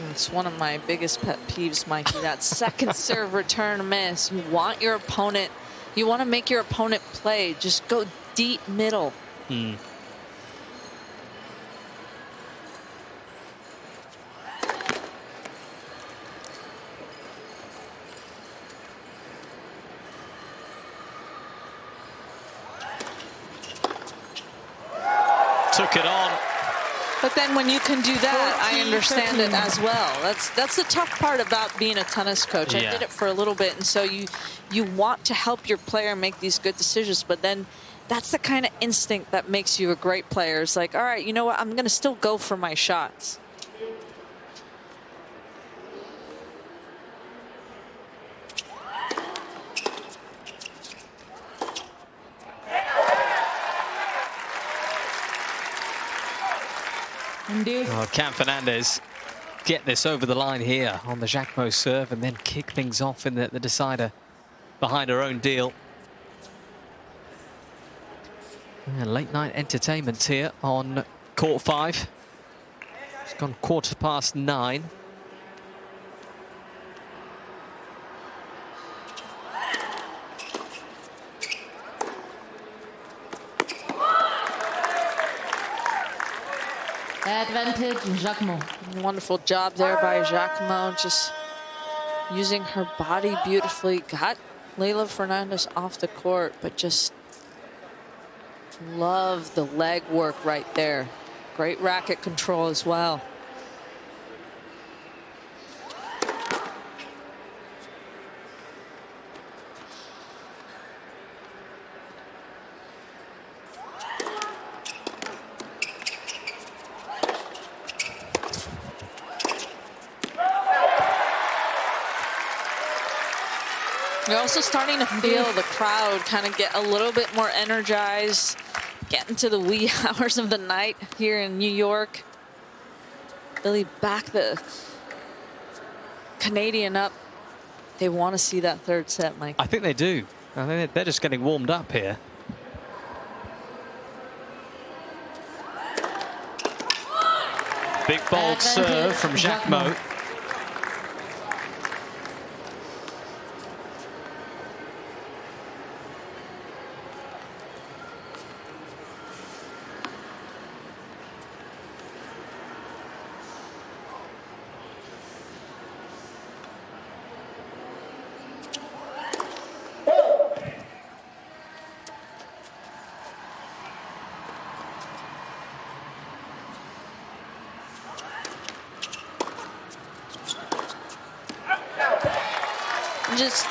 It's one of my biggest pet peeves, Mikey, that second serve return miss. You want your opponent, you want to make your opponent play. Just go deep middle. Took it on. But then when you can do that, I understand it as well. That's the tough part about being a tennis coach. Yeah. I did it for a little bit, and so you want to help your player make these good decisions, but then that's the kind of instinct that makes you a great player. It's like, all right, you know what? I'm going to still go for my shots. Oh, can Fernandez get this over the line here on the Jacquemot serve and then kick things off in the decider behind her own deal? And late night entertainment here on court 5. It's gone 9:15. Advantage, Jacquemot. Wonderful job there by Jacquemot, just using her body beautifully. Got Leylah Fernandez off the court, but just love the leg work right there. Great racket control as well. You're also starting to feel the crowd kind of get a little bit more energized, getting to the wee hours of the night here in New York. Billie back the Canadian up. They want to see that third set, Mike. I think they do. I think they're just getting warmed up here. Big bold serve from Jacquemot.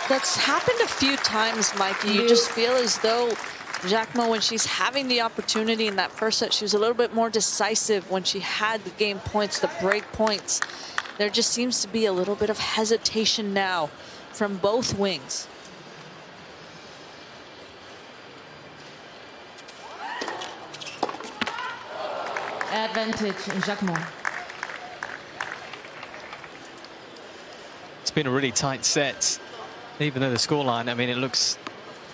That's happened a few times, Mikey. You just feel as though Jacquemot, when she's having the opportunity in that first set, she was a little bit more decisive when she had the game points, the break points. There just seems to be a little bit of hesitation now from both wings. Advantage, Jacquemot. It's been a really tight set, even though the scoreline, I mean, it looks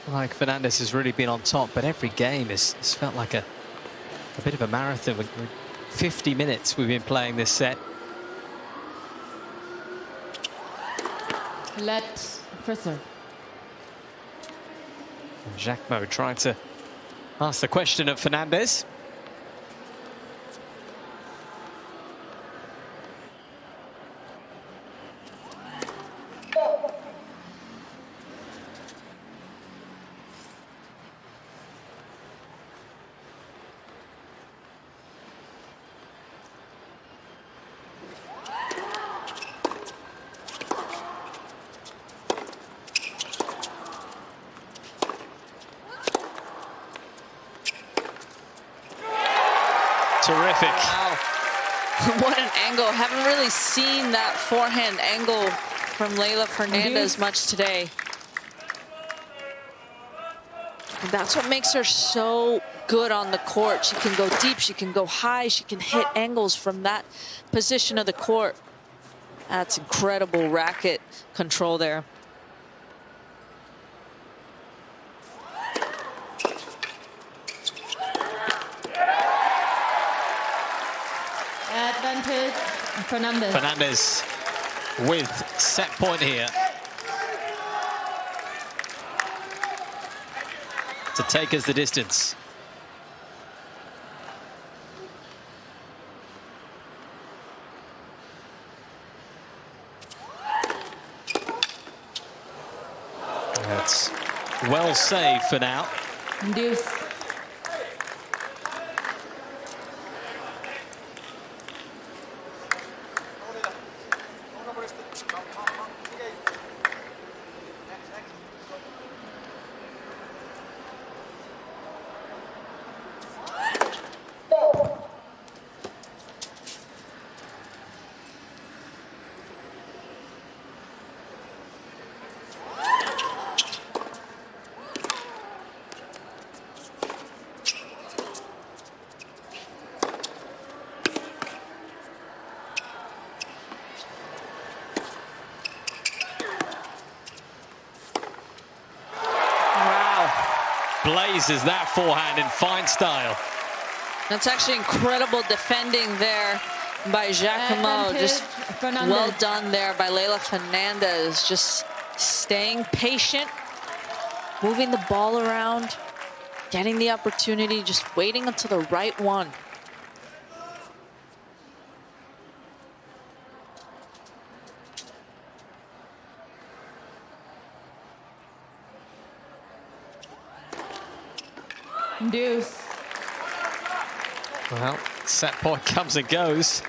like Fernandez has really been on top, but every game has felt like a bit of a marathon. 50 minutes we've been playing this set. Let first serve. Jacquemot trying to ask the question of Fernandez. Terrific. Wow. What an angle. Haven't really seen that forehand angle from Leylah Fernandez much today. And that's what makes her so good on the court. She can go deep, she can go high, she can hit angles from that position of the court. That's incredible racket control there. Advantage, Fernandez. Fernandez with set point here to take us the distance. That's well saved for now. Deuce. Blazes that forehand in fine style. That's actually incredible defending there by Jacquemot. Just well done there by Leylah Fernandez. Just staying patient, moving the ball around, getting the opportunity, just waiting until the right one. Deuce. Well, set point comes and goes.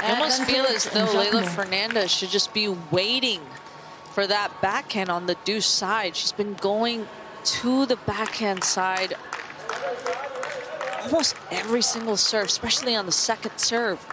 I almost feel as though Leylah Fernandez should just be waiting for that backhand on the deuce side. She's been going to the backhand side almost every single serve, especially on the second serve.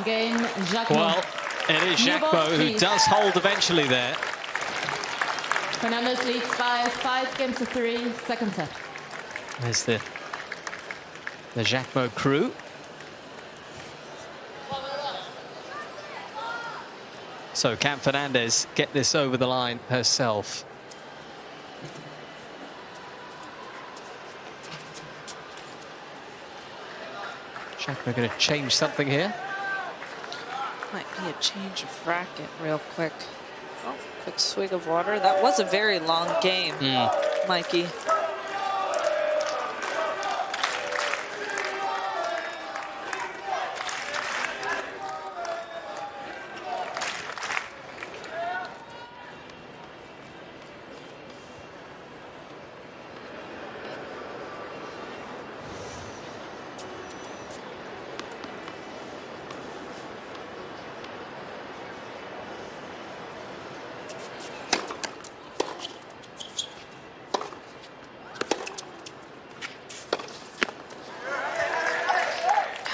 Game, Jacquemot. Here's New Jacquemot, balls, who please. does hold eventually there. Fernandez leads by 5-3, second set. There's the Jacquemot crew. So can Fernandez get this over the line herself? Jacquemot going to change something here. Might be a change of racket real quick. Oh, quick swig of water. That was a very long game, Mikey.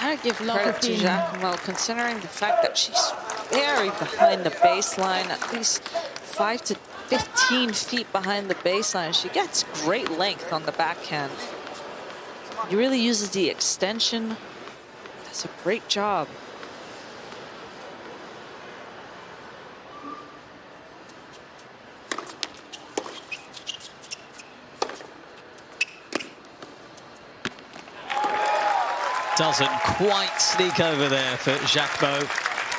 Gotta give credit to Jacquemot, considering the fact that she's very behind the baseline, at least 5 to 15 feet behind the baseline. She gets great length on the backhand. He really uses the extension. Does a great job. Doesn't quite sneak over there for Jacquemot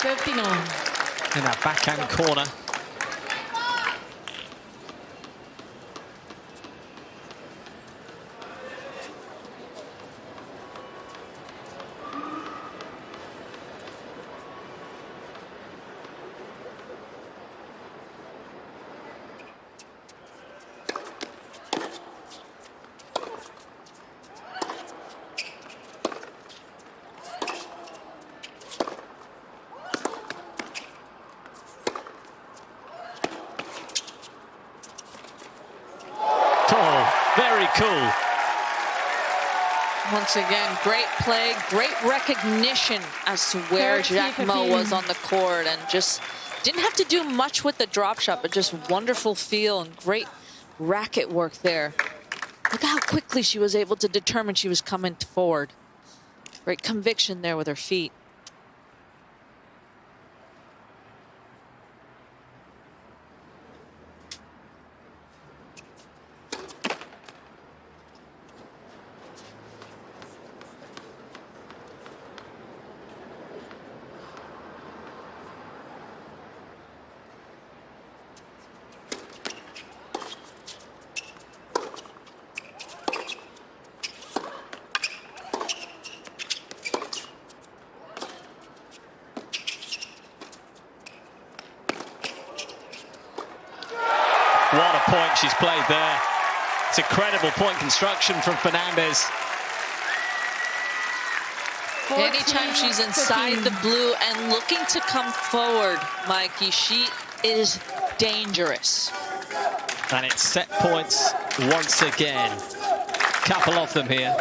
59. in that backhand corner. Very cool. Once again, great play, great recognition as to where Jacquemot was on the court, and just didn't have to do much with the drop shot, but just wonderful feel and great racket work there. Look how quickly she was able to determine she was coming forward. Great conviction there with her feet. What a point she's played there. It's incredible point construction from Fernandez. Anytime she's inside the blue and looking to come forward, Mikey, she is dangerous. And it's set points once again. Couple of them here.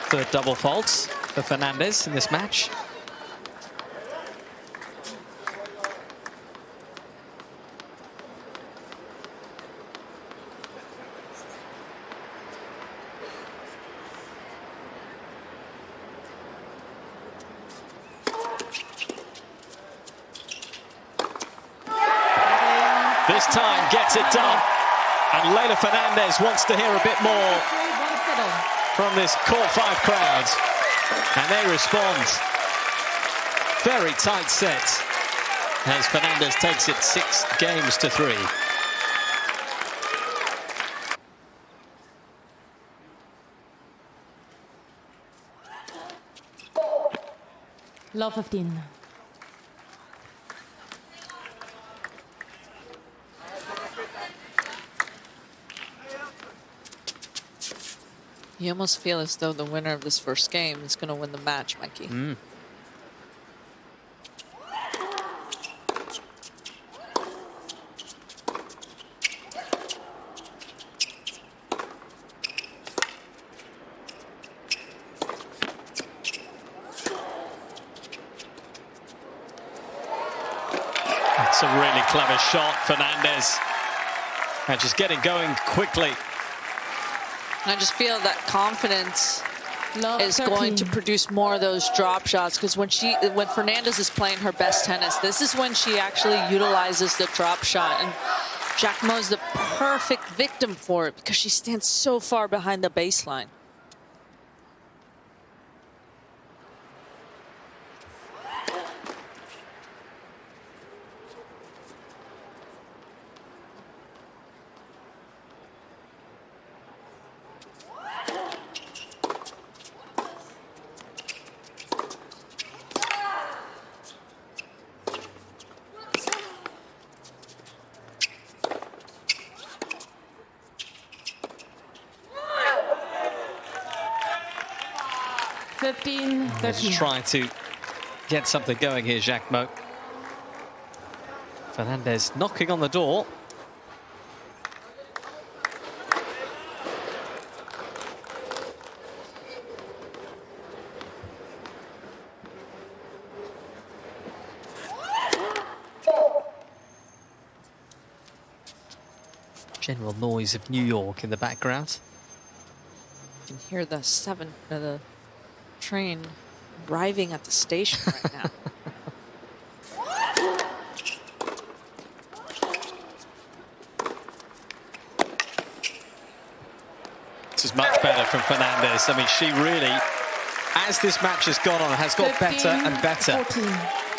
Third double faults for Fernandez in this match. This time gets it done. And Leylah Fernandez wants to hear a bit more from this Court 5 crowd. And they respond. Very tight set as Fernandez takes it 6-3. Love 15. You almost feel as though the winner of this first game is going to win the match, Mikey. It's a really clever shot, Fernandez. And she's getting going quickly. I just feel that confidence Love is 13. going to produce more of those drop shots, because when Fernandez is playing her best tennis, this is when she actually utilizes the drop shot. And Jacquemot is the perfect victim for it because she stands so far behind the baseline. Just trying to get something going here, Jacquemot. Fernandez knocking on the door. General noise of New York in the background. You can hear the train arriving at the station right now. This is much better from Fernandez. I mean, she really, as this match has gone on, has got 15, better and better. 14.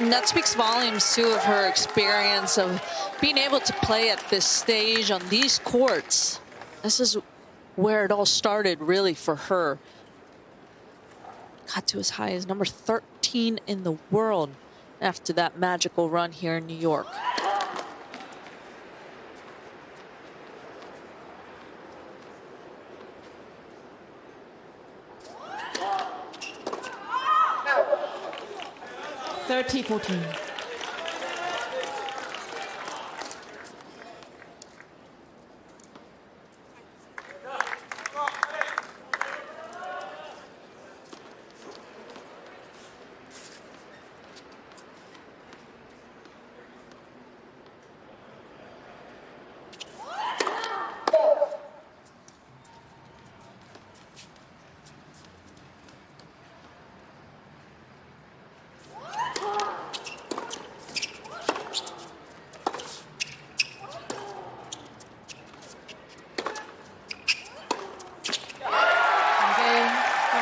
And that speaks volumes, too, of her experience of being able to play at this stage on these courts. This is where it all started, really, for her. Got to as high as number 13 in the world after that magical run here in New York. Thirty, 14.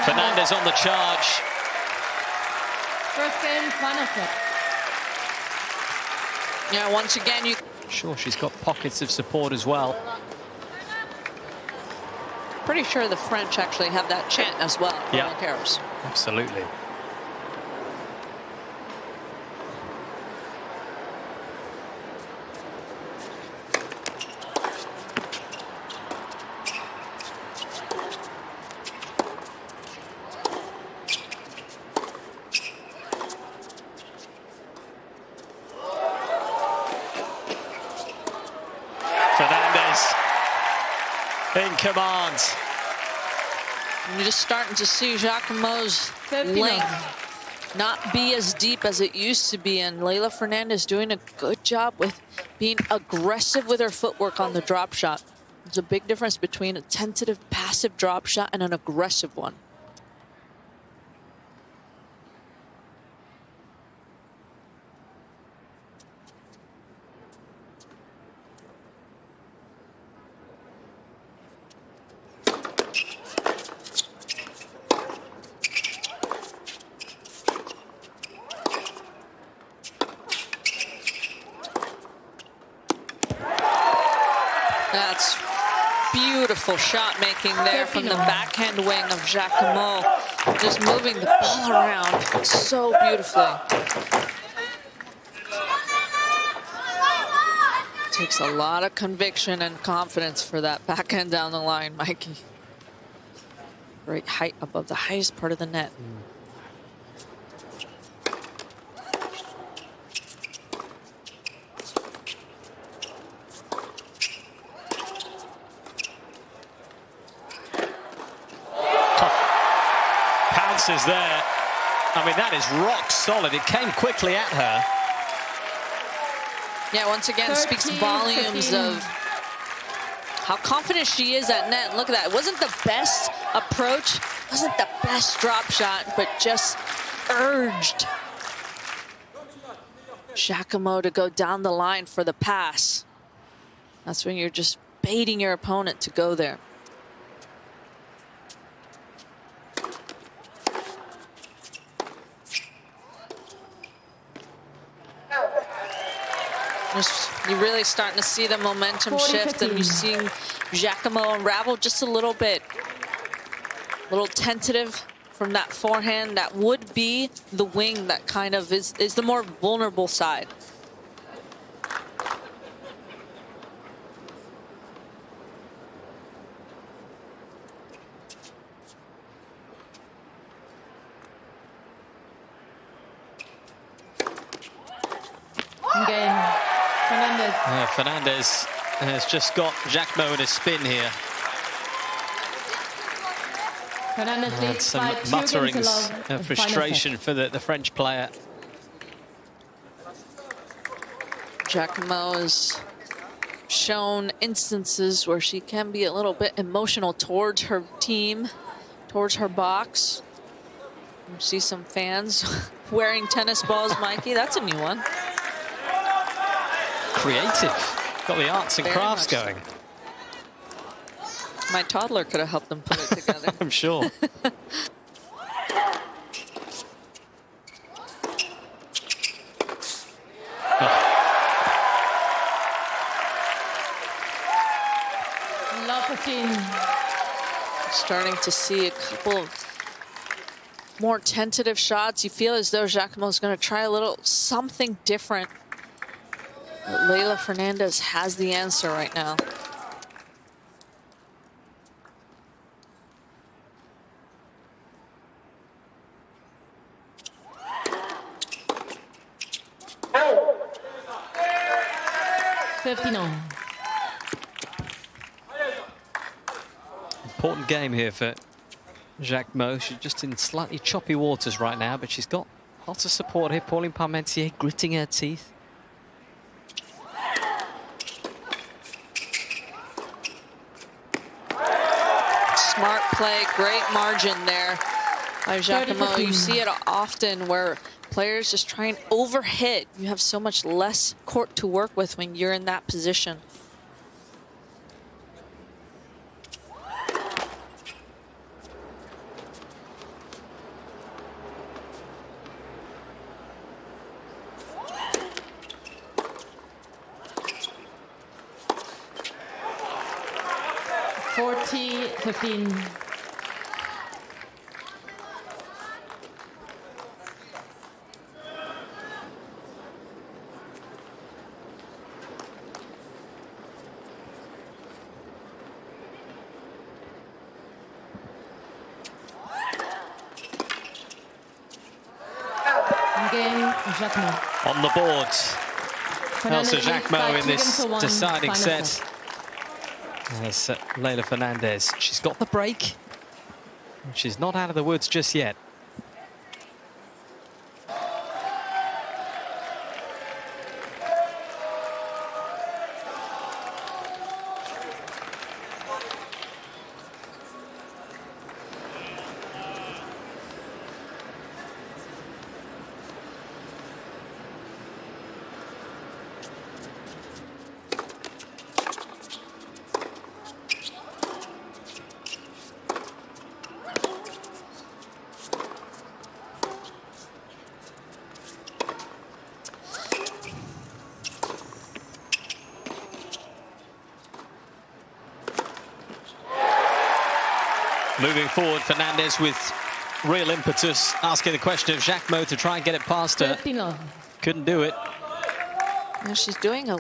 Fernandez on the charge. First game, final set. Yeah, once again, Sure, she's got pockets of support as well. pretty sure the French actually have that chant as well. Yeah, Paris. absolutely. Fernandez in command. You're just starting to see Jacquemot's 59. length not be as deep as it used to be, and Leylah Fernandez doing a good job with being aggressive with her footwork on the drop shot. There's a big difference between a tentative, passive drop shot and an aggressive one. That's beautiful shot making there from the backhand wing of Jacquemot. Just moving the ball around so beautifully. Takes a lot of conviction and confidence for that backhand down the line, Mikey. Great height above the highest part of the net. Pounces there. I mean, that is rock solid. It came quickly at her. Yeah, once again, 13, speaks volumes 15. of how confident she is at net. And look at that. It wasn't the best approach, wasn't the best drop shot, but just urged Jacquemot to go down the line for the pass. That's when you're just baiting your opponent to go there. You're really starting to see the momentum shift, and you're seeing Jacquemot unravel just a little bit. A little tentative from that forehand. That would be the wing that kind of is the more vulnerable side. Game. Fernandez. Fernandez has just got Jacquemot in a spin here. Fernandez leads Some by 2 games to mutterings love. of The final frustration set. for the French player. Jacquemot has shown instances where she can be a little bit emotional towards her team, towards her box. You see some fans wearing tennis balls, Mikey. That's a new one. Creative. Got the arts and Very crafts much so. going. My toddler could have helped them put it together. I'm sure. Love 15. Starting to see a couple of more tentative shots. You feel as though Jacquemot's going to try a little something different. But Leylah Fernandez has the answer right now. Important game here for Jacquemot. She's just in slightly choppy waters right now, but she's got lots of support here. Pauline Parmentier gritting her teeth. Smart play, great margin there by Jacquemot. You 30-15. see it often where players just try and overhit. You have so much less court to work with when you're in that position. Fifteen. Game, Jacquemot. On the boards. Fernandez Elsa leads by Jacquemot 2 in this games to 1, deciding final set. As Leylah Fernandez, she's got the break. She's not out of the woods just yet. Moving forward, Fernandez with real impetus, asking the question of Jacquemot to try and get it past her. 15-love. Couldn't do it. She's doing a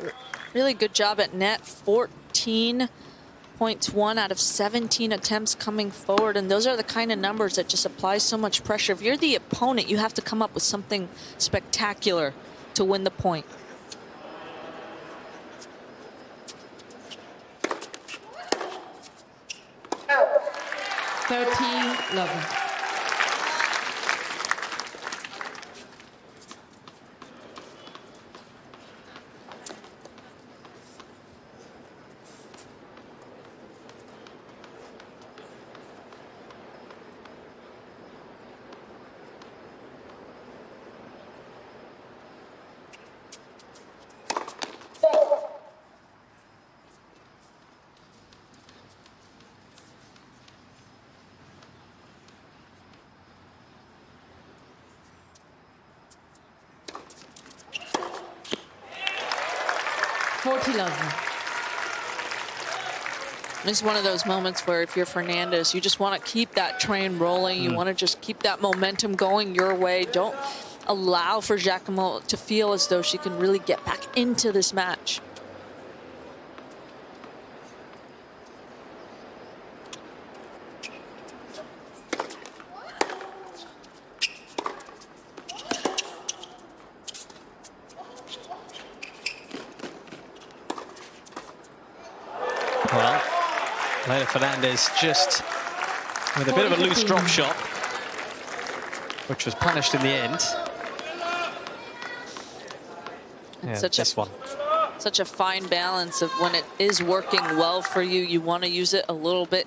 really good job at net. 14 points, 1 out of 17 attempts coming forward. And those are the kind of numbers that just apply so much pressure. If you're the opponent, you have to come up with something spectacular to win the point. $13-11. It's one of those moments where if you're Fernandez, you just want to keep that train rolling. You want to just keep that momentum going your way. Don't allow for Jacquemot to feel as though she can really get back into this match. Well, Leylah Fernandez just with a bit of a loose drop shot, which was punished in the end. Yeah, Such a fine balance of when it is working well for you, you want to use it a little bit,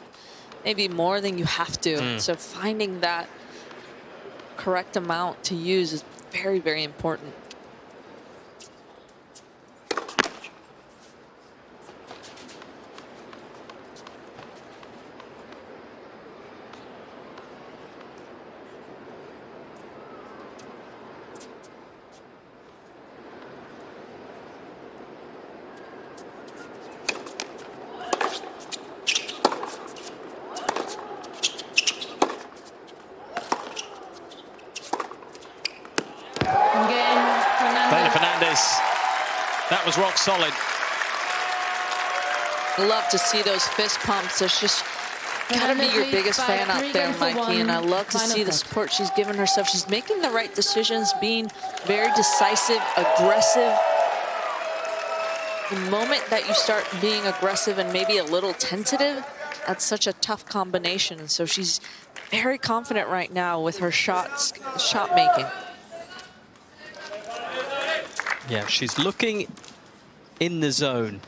maybe more than you have to. So finding that correct amount to use is very, very important. Leylah Fernandez, that was rock solid. Love to see those fist pumps. It's just gotta be your biggest fan out there, Mikey, and I love to see the support she's given herself. She's making the right decisions, being very decisive, aggressive. The moment that you start being aggressive and maybe a little tentative, that's such a tough combination. So she's very confident right now with her shot making. Yeah, she's looking in the zone.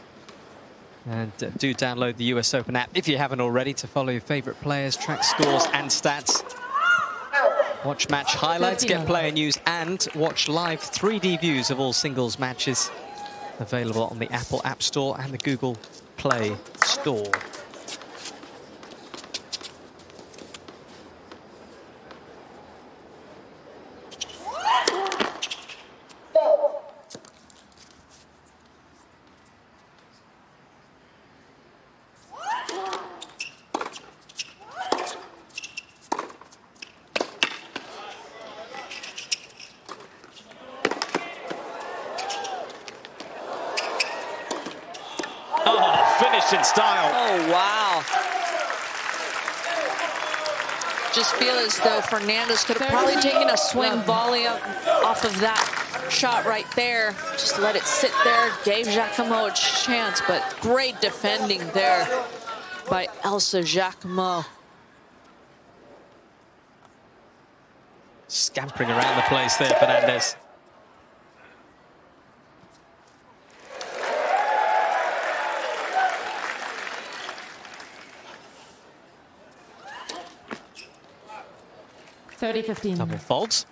And do download the US Open app if you haven't already to follow your favorite players, track scores and stats. Watch match highlights, get player news, and watch live 3D views of all singles matches available on the Apple App Store and the Google Play Store. Finished in style. Oh, wow. Just feel as though Fernandez could have probably taken a swing volley off of that shot right there. Just let it sit there, gave Jacquemot a chance, but great defending there by Elsa Jacquemot. Scampering around the place there, Fernandez. Double faults.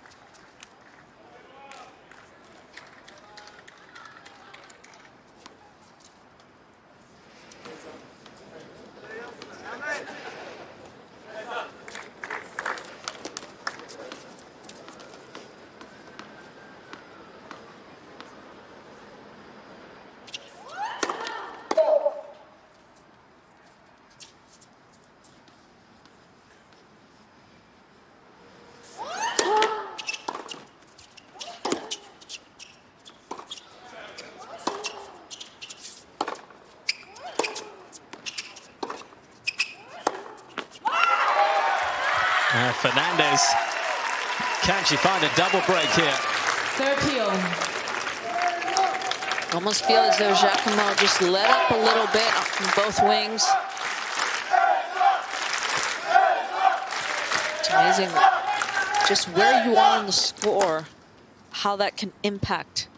Fernandez, can she find a double break here? 30. Almost feel as though Jacquemot just let up a little bit from both wings. It's amazing just where you are on the score, how that can impact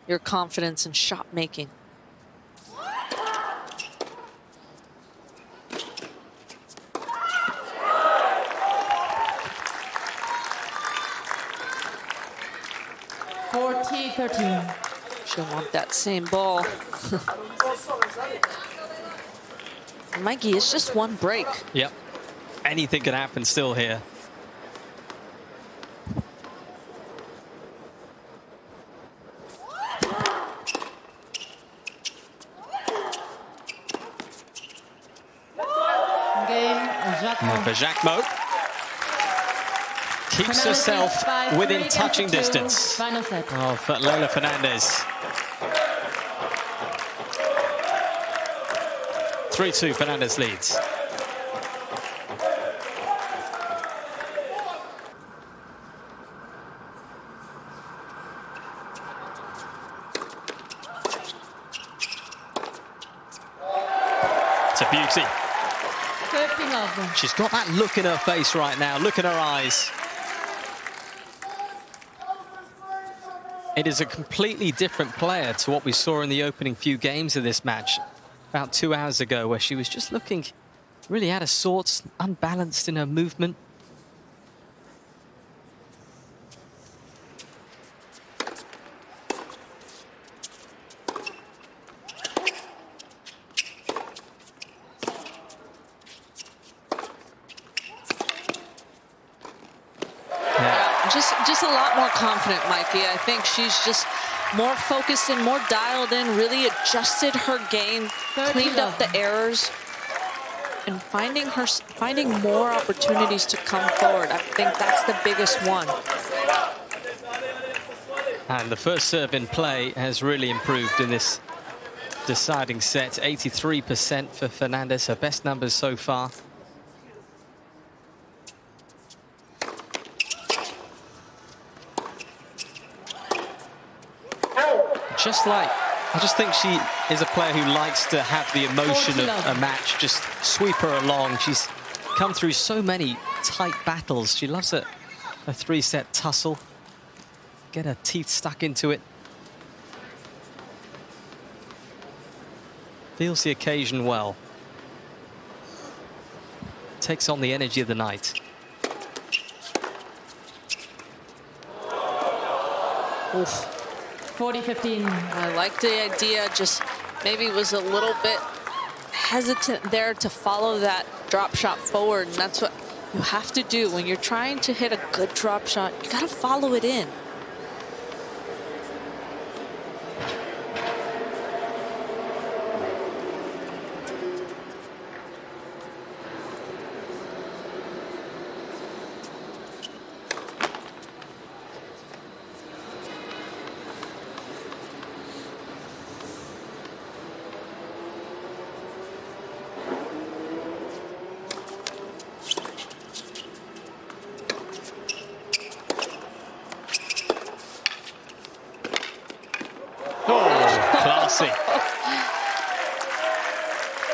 your confidence in shot making. She'll want that same ball. Mikey, it's just one break. Yep. Anything can happen still here. For Jacquemot. Keeps herself within touching distance of Leylah Fernandez. 3-2, Fernandez leads. It's a beauty. She's got that look in her face right now, look in her eyes. It is a completely different player to what we saw in the opening few games of this match about 2 hours ago, where she was just looking really out of sorts, unbalanced in her movement. Just a lot more confident, Mikey. I think she's just more focused and more dialed in, really adjusted her game, cleaned up the errors, and finding more opportunities to come forward. I think that's the biggest one. And the first serve in play has really improved in this deciding set. 83% for Fernandez, her best numbers so far. I just think she is a player who likes to have the emotion of a match, just sweep her along. She's come through so many tight battles. She loves a 3-set tussle. Get her teeth stuck into it. Feels the occasion well. Takes on the energy of the night. Oof. 40-15. I like the idea, just maybe was a little bit hesitant there to follow that drop shot forward, and that's what you have to do when you're trying to hit a good drop shot. You got to follow it in.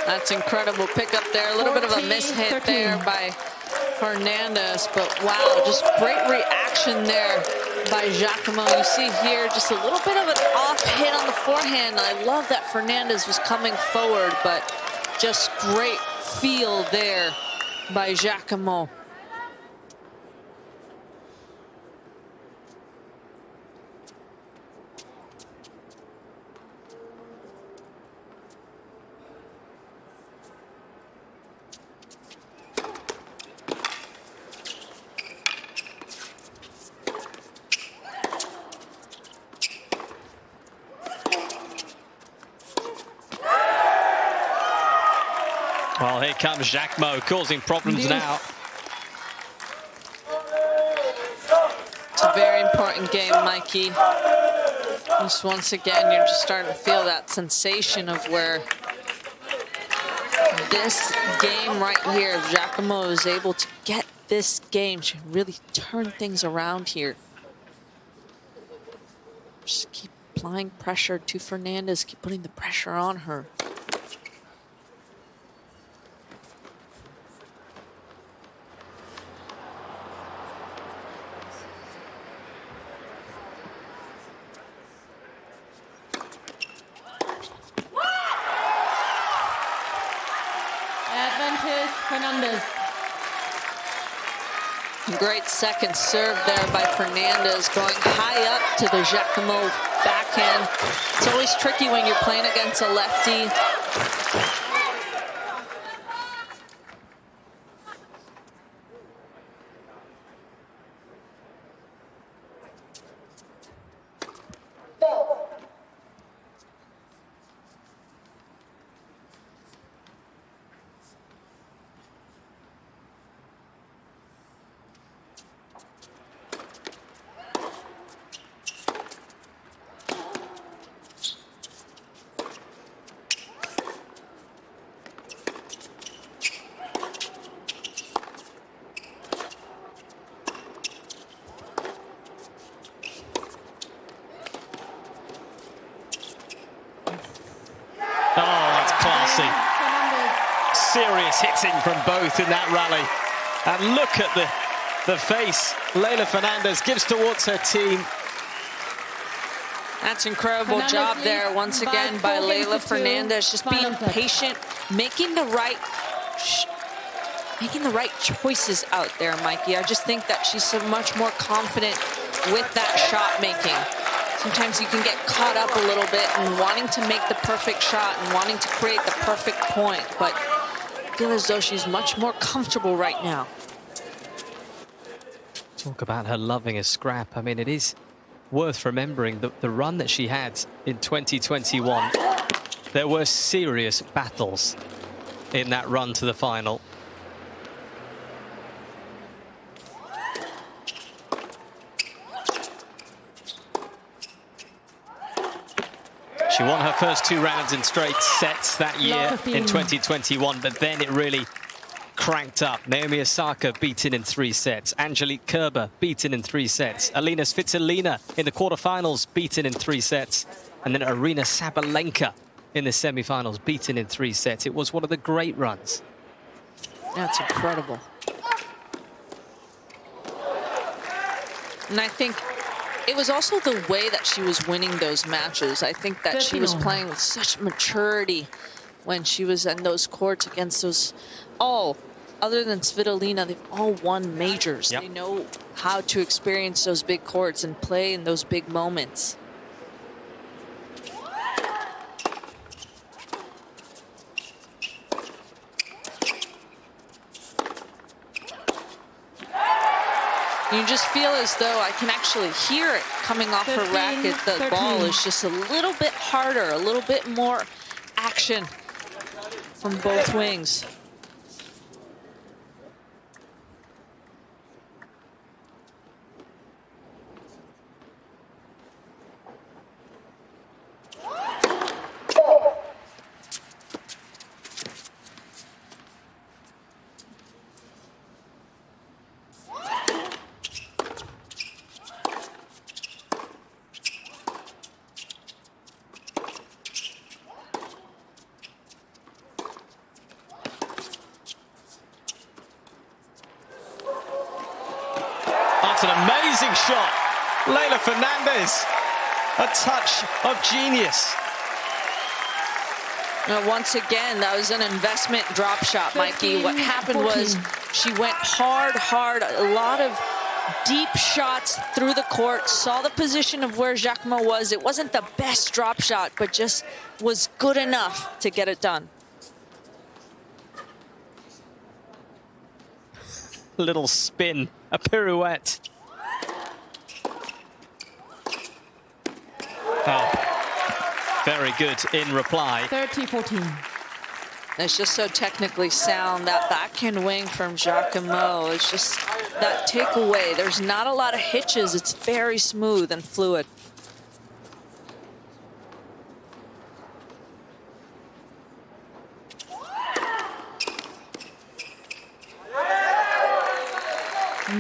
That's incredible pickup there. A little bit of a mishit there by Fernandez, but wow, just great reaction there by Jacquemot. You see here just a little bit of an off hit on the forehand. I love that Fernandez was coming forward, but just great feel there by Jacquemot. Well, here comes Jacquemot causing problems now. It's a very important game, Mikey. Just once again, you're just starting to feel that sensation of where this game right here, Jacquemot is able to get this game. She can really turn things around here. Just keep applying pressure to Fernandez, keep putting the pressure on her. Advantage, Fernandez. Great second serve there by Fernandez, going high up to the Jacquemot backhand. It's always tricky when you're playing against a lefty. Serious hitting from both in that rally. And look at the face Leylah Fernandez gives towards her team. That's incredible job there once again by Leylah Fernandez, just being patient, making the right choices out there, Mikey. I just think that she's so much more confident with that shot making. Sometimes you can get caught up a little bit in wanting to make the perfect shot and wanting to create the perfect point, but I feel as though she's much more comfortable right now. Talk about her loving a scrap. I mean, it is worth remembering that the run that she had in 2021, there were serious battles in that run to the final. She won her first 2 rounds in straight sets that year in 2021, but then it really cranked up. Naomi Osaka beaten in 3 sets. Angelique Kerber beaten in 3 sets. Alina Svitolina in the quarterfinals beaten in 3 sets. And then Aryna Sabalenka in the semifinals beaten in 3 sets. It was one of the great runs. That's incredible. And I think it was also the way that she was winning those matches. I think that she was playing with such maturity when she was in those courts against those, all, other than Svitolina, they've all won majors. Yep. They know how to experience those big courts and play in those big moments. You just feel as though I can actually hear it coming off her racket. The ball is just a little bit harder, a little bit more action from both wings. That's an amazing shot. Leylah Fernandez, a touch of genius. Now, once again, that was an investment drop shot, Mikey. What happened was she went hard, a lot of deep shots through the court, saw the position of where Jacquemot was. It wasn't the best drop shot, but just was good enough to get it done. Little spin, a pirouette. Oh, very good in reply. 30-14. It's just so technically sound. That backhand wing from Jacquemot is just that takeaway. There's not a lot of hitches. It's very smooth and fluid.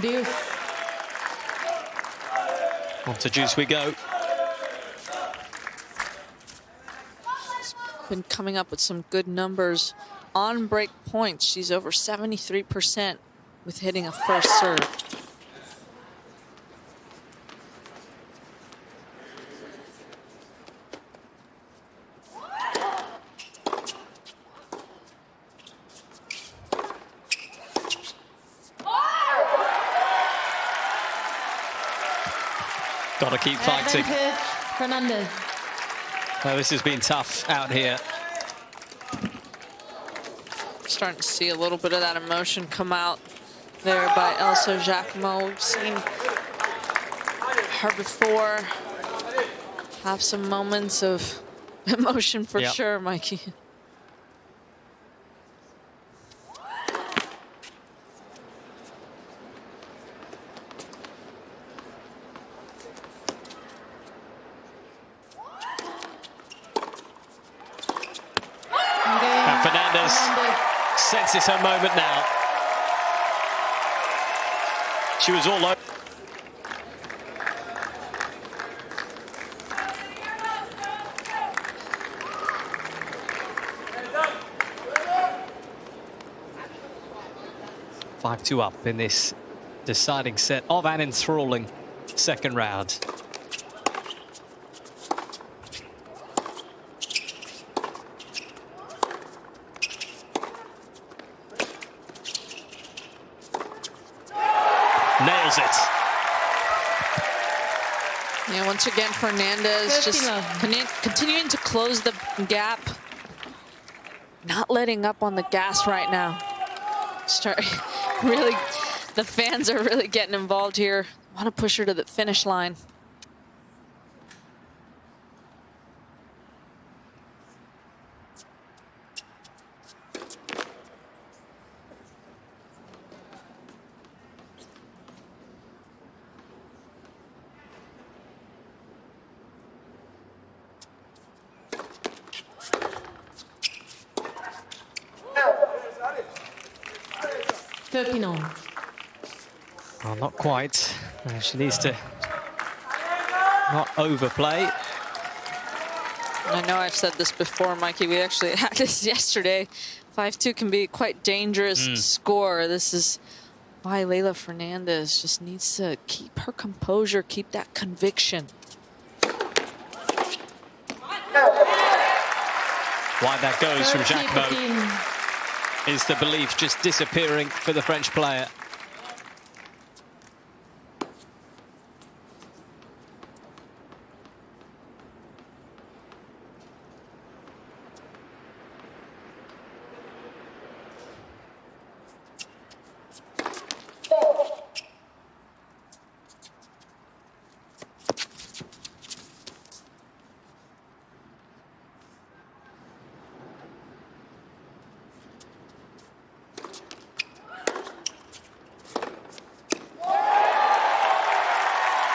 Deuce. On to deuce we go. Been coming up with some good numbers on break points. She's over 73% with hitting a first serve. Gotta keep fighting. Advantage, Fernandez. Well, this has been tough out here. Starting to see a little bit of that emotion come out there by Elsa Jacquemot. We've seen her before have some moments of emotion for sure, Mikey. Fernandez senses her moment now. She was all over. Five-2 up in this deciding set of an enthralling second round. Nails it. Yeah, once again, Fernandez just continuing to close the gap. Not letting up on the gas right now. Really, the fans are really getting involved here. Want to push her to the finish line. Well, not quite. She needs to not overplay. I know I've said this before, Mikey. We actually had this yesterday. 5-2 can be quite dangerous score. This is why Leylah Fernandez just needs to keep her composure, keep that conviction. Why that goes from Jacquemot is the belief just disappearing for the French player.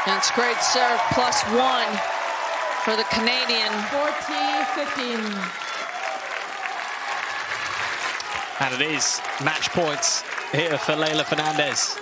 That's great serve, +1 for the Canadian. 40-15. And it is match points here for Leylah Fernandez.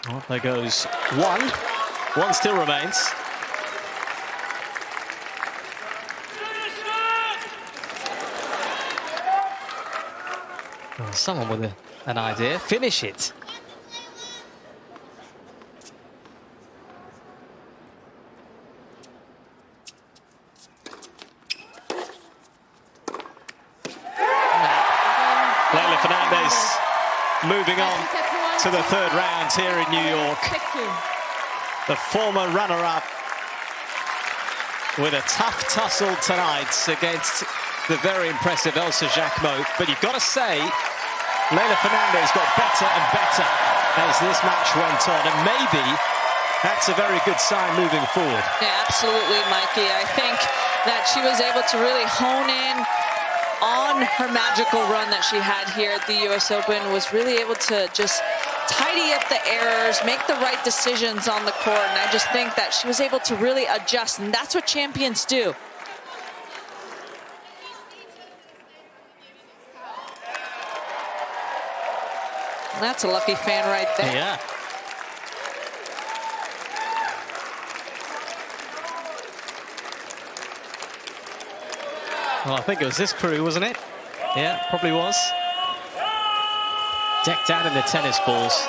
Well, there goes one. One still remains. Well, someone with an idea. Finish it. Leylah Fernandez moving on to the third round here in New York. The former runner-up with a tough tussle tonight against the very impressive Elsa Jacquemot. But you've got to say, Leylah Fernandez got better and better as this match went on. And maybe That's a very good sign moving forward. Yeah, absolutely, Mikey. I think that she was able to really hone in on her magical run that she had here at the US Open, was really able to just tidy up the errors, make the right decisions on the court, and I just think that she was able to really adjust, and that's what champions do. That's a lucky fan right there. Yeah. Well, I think it was this crew, wasn't it? Yeah, probably was. Decked out in the tennis balls.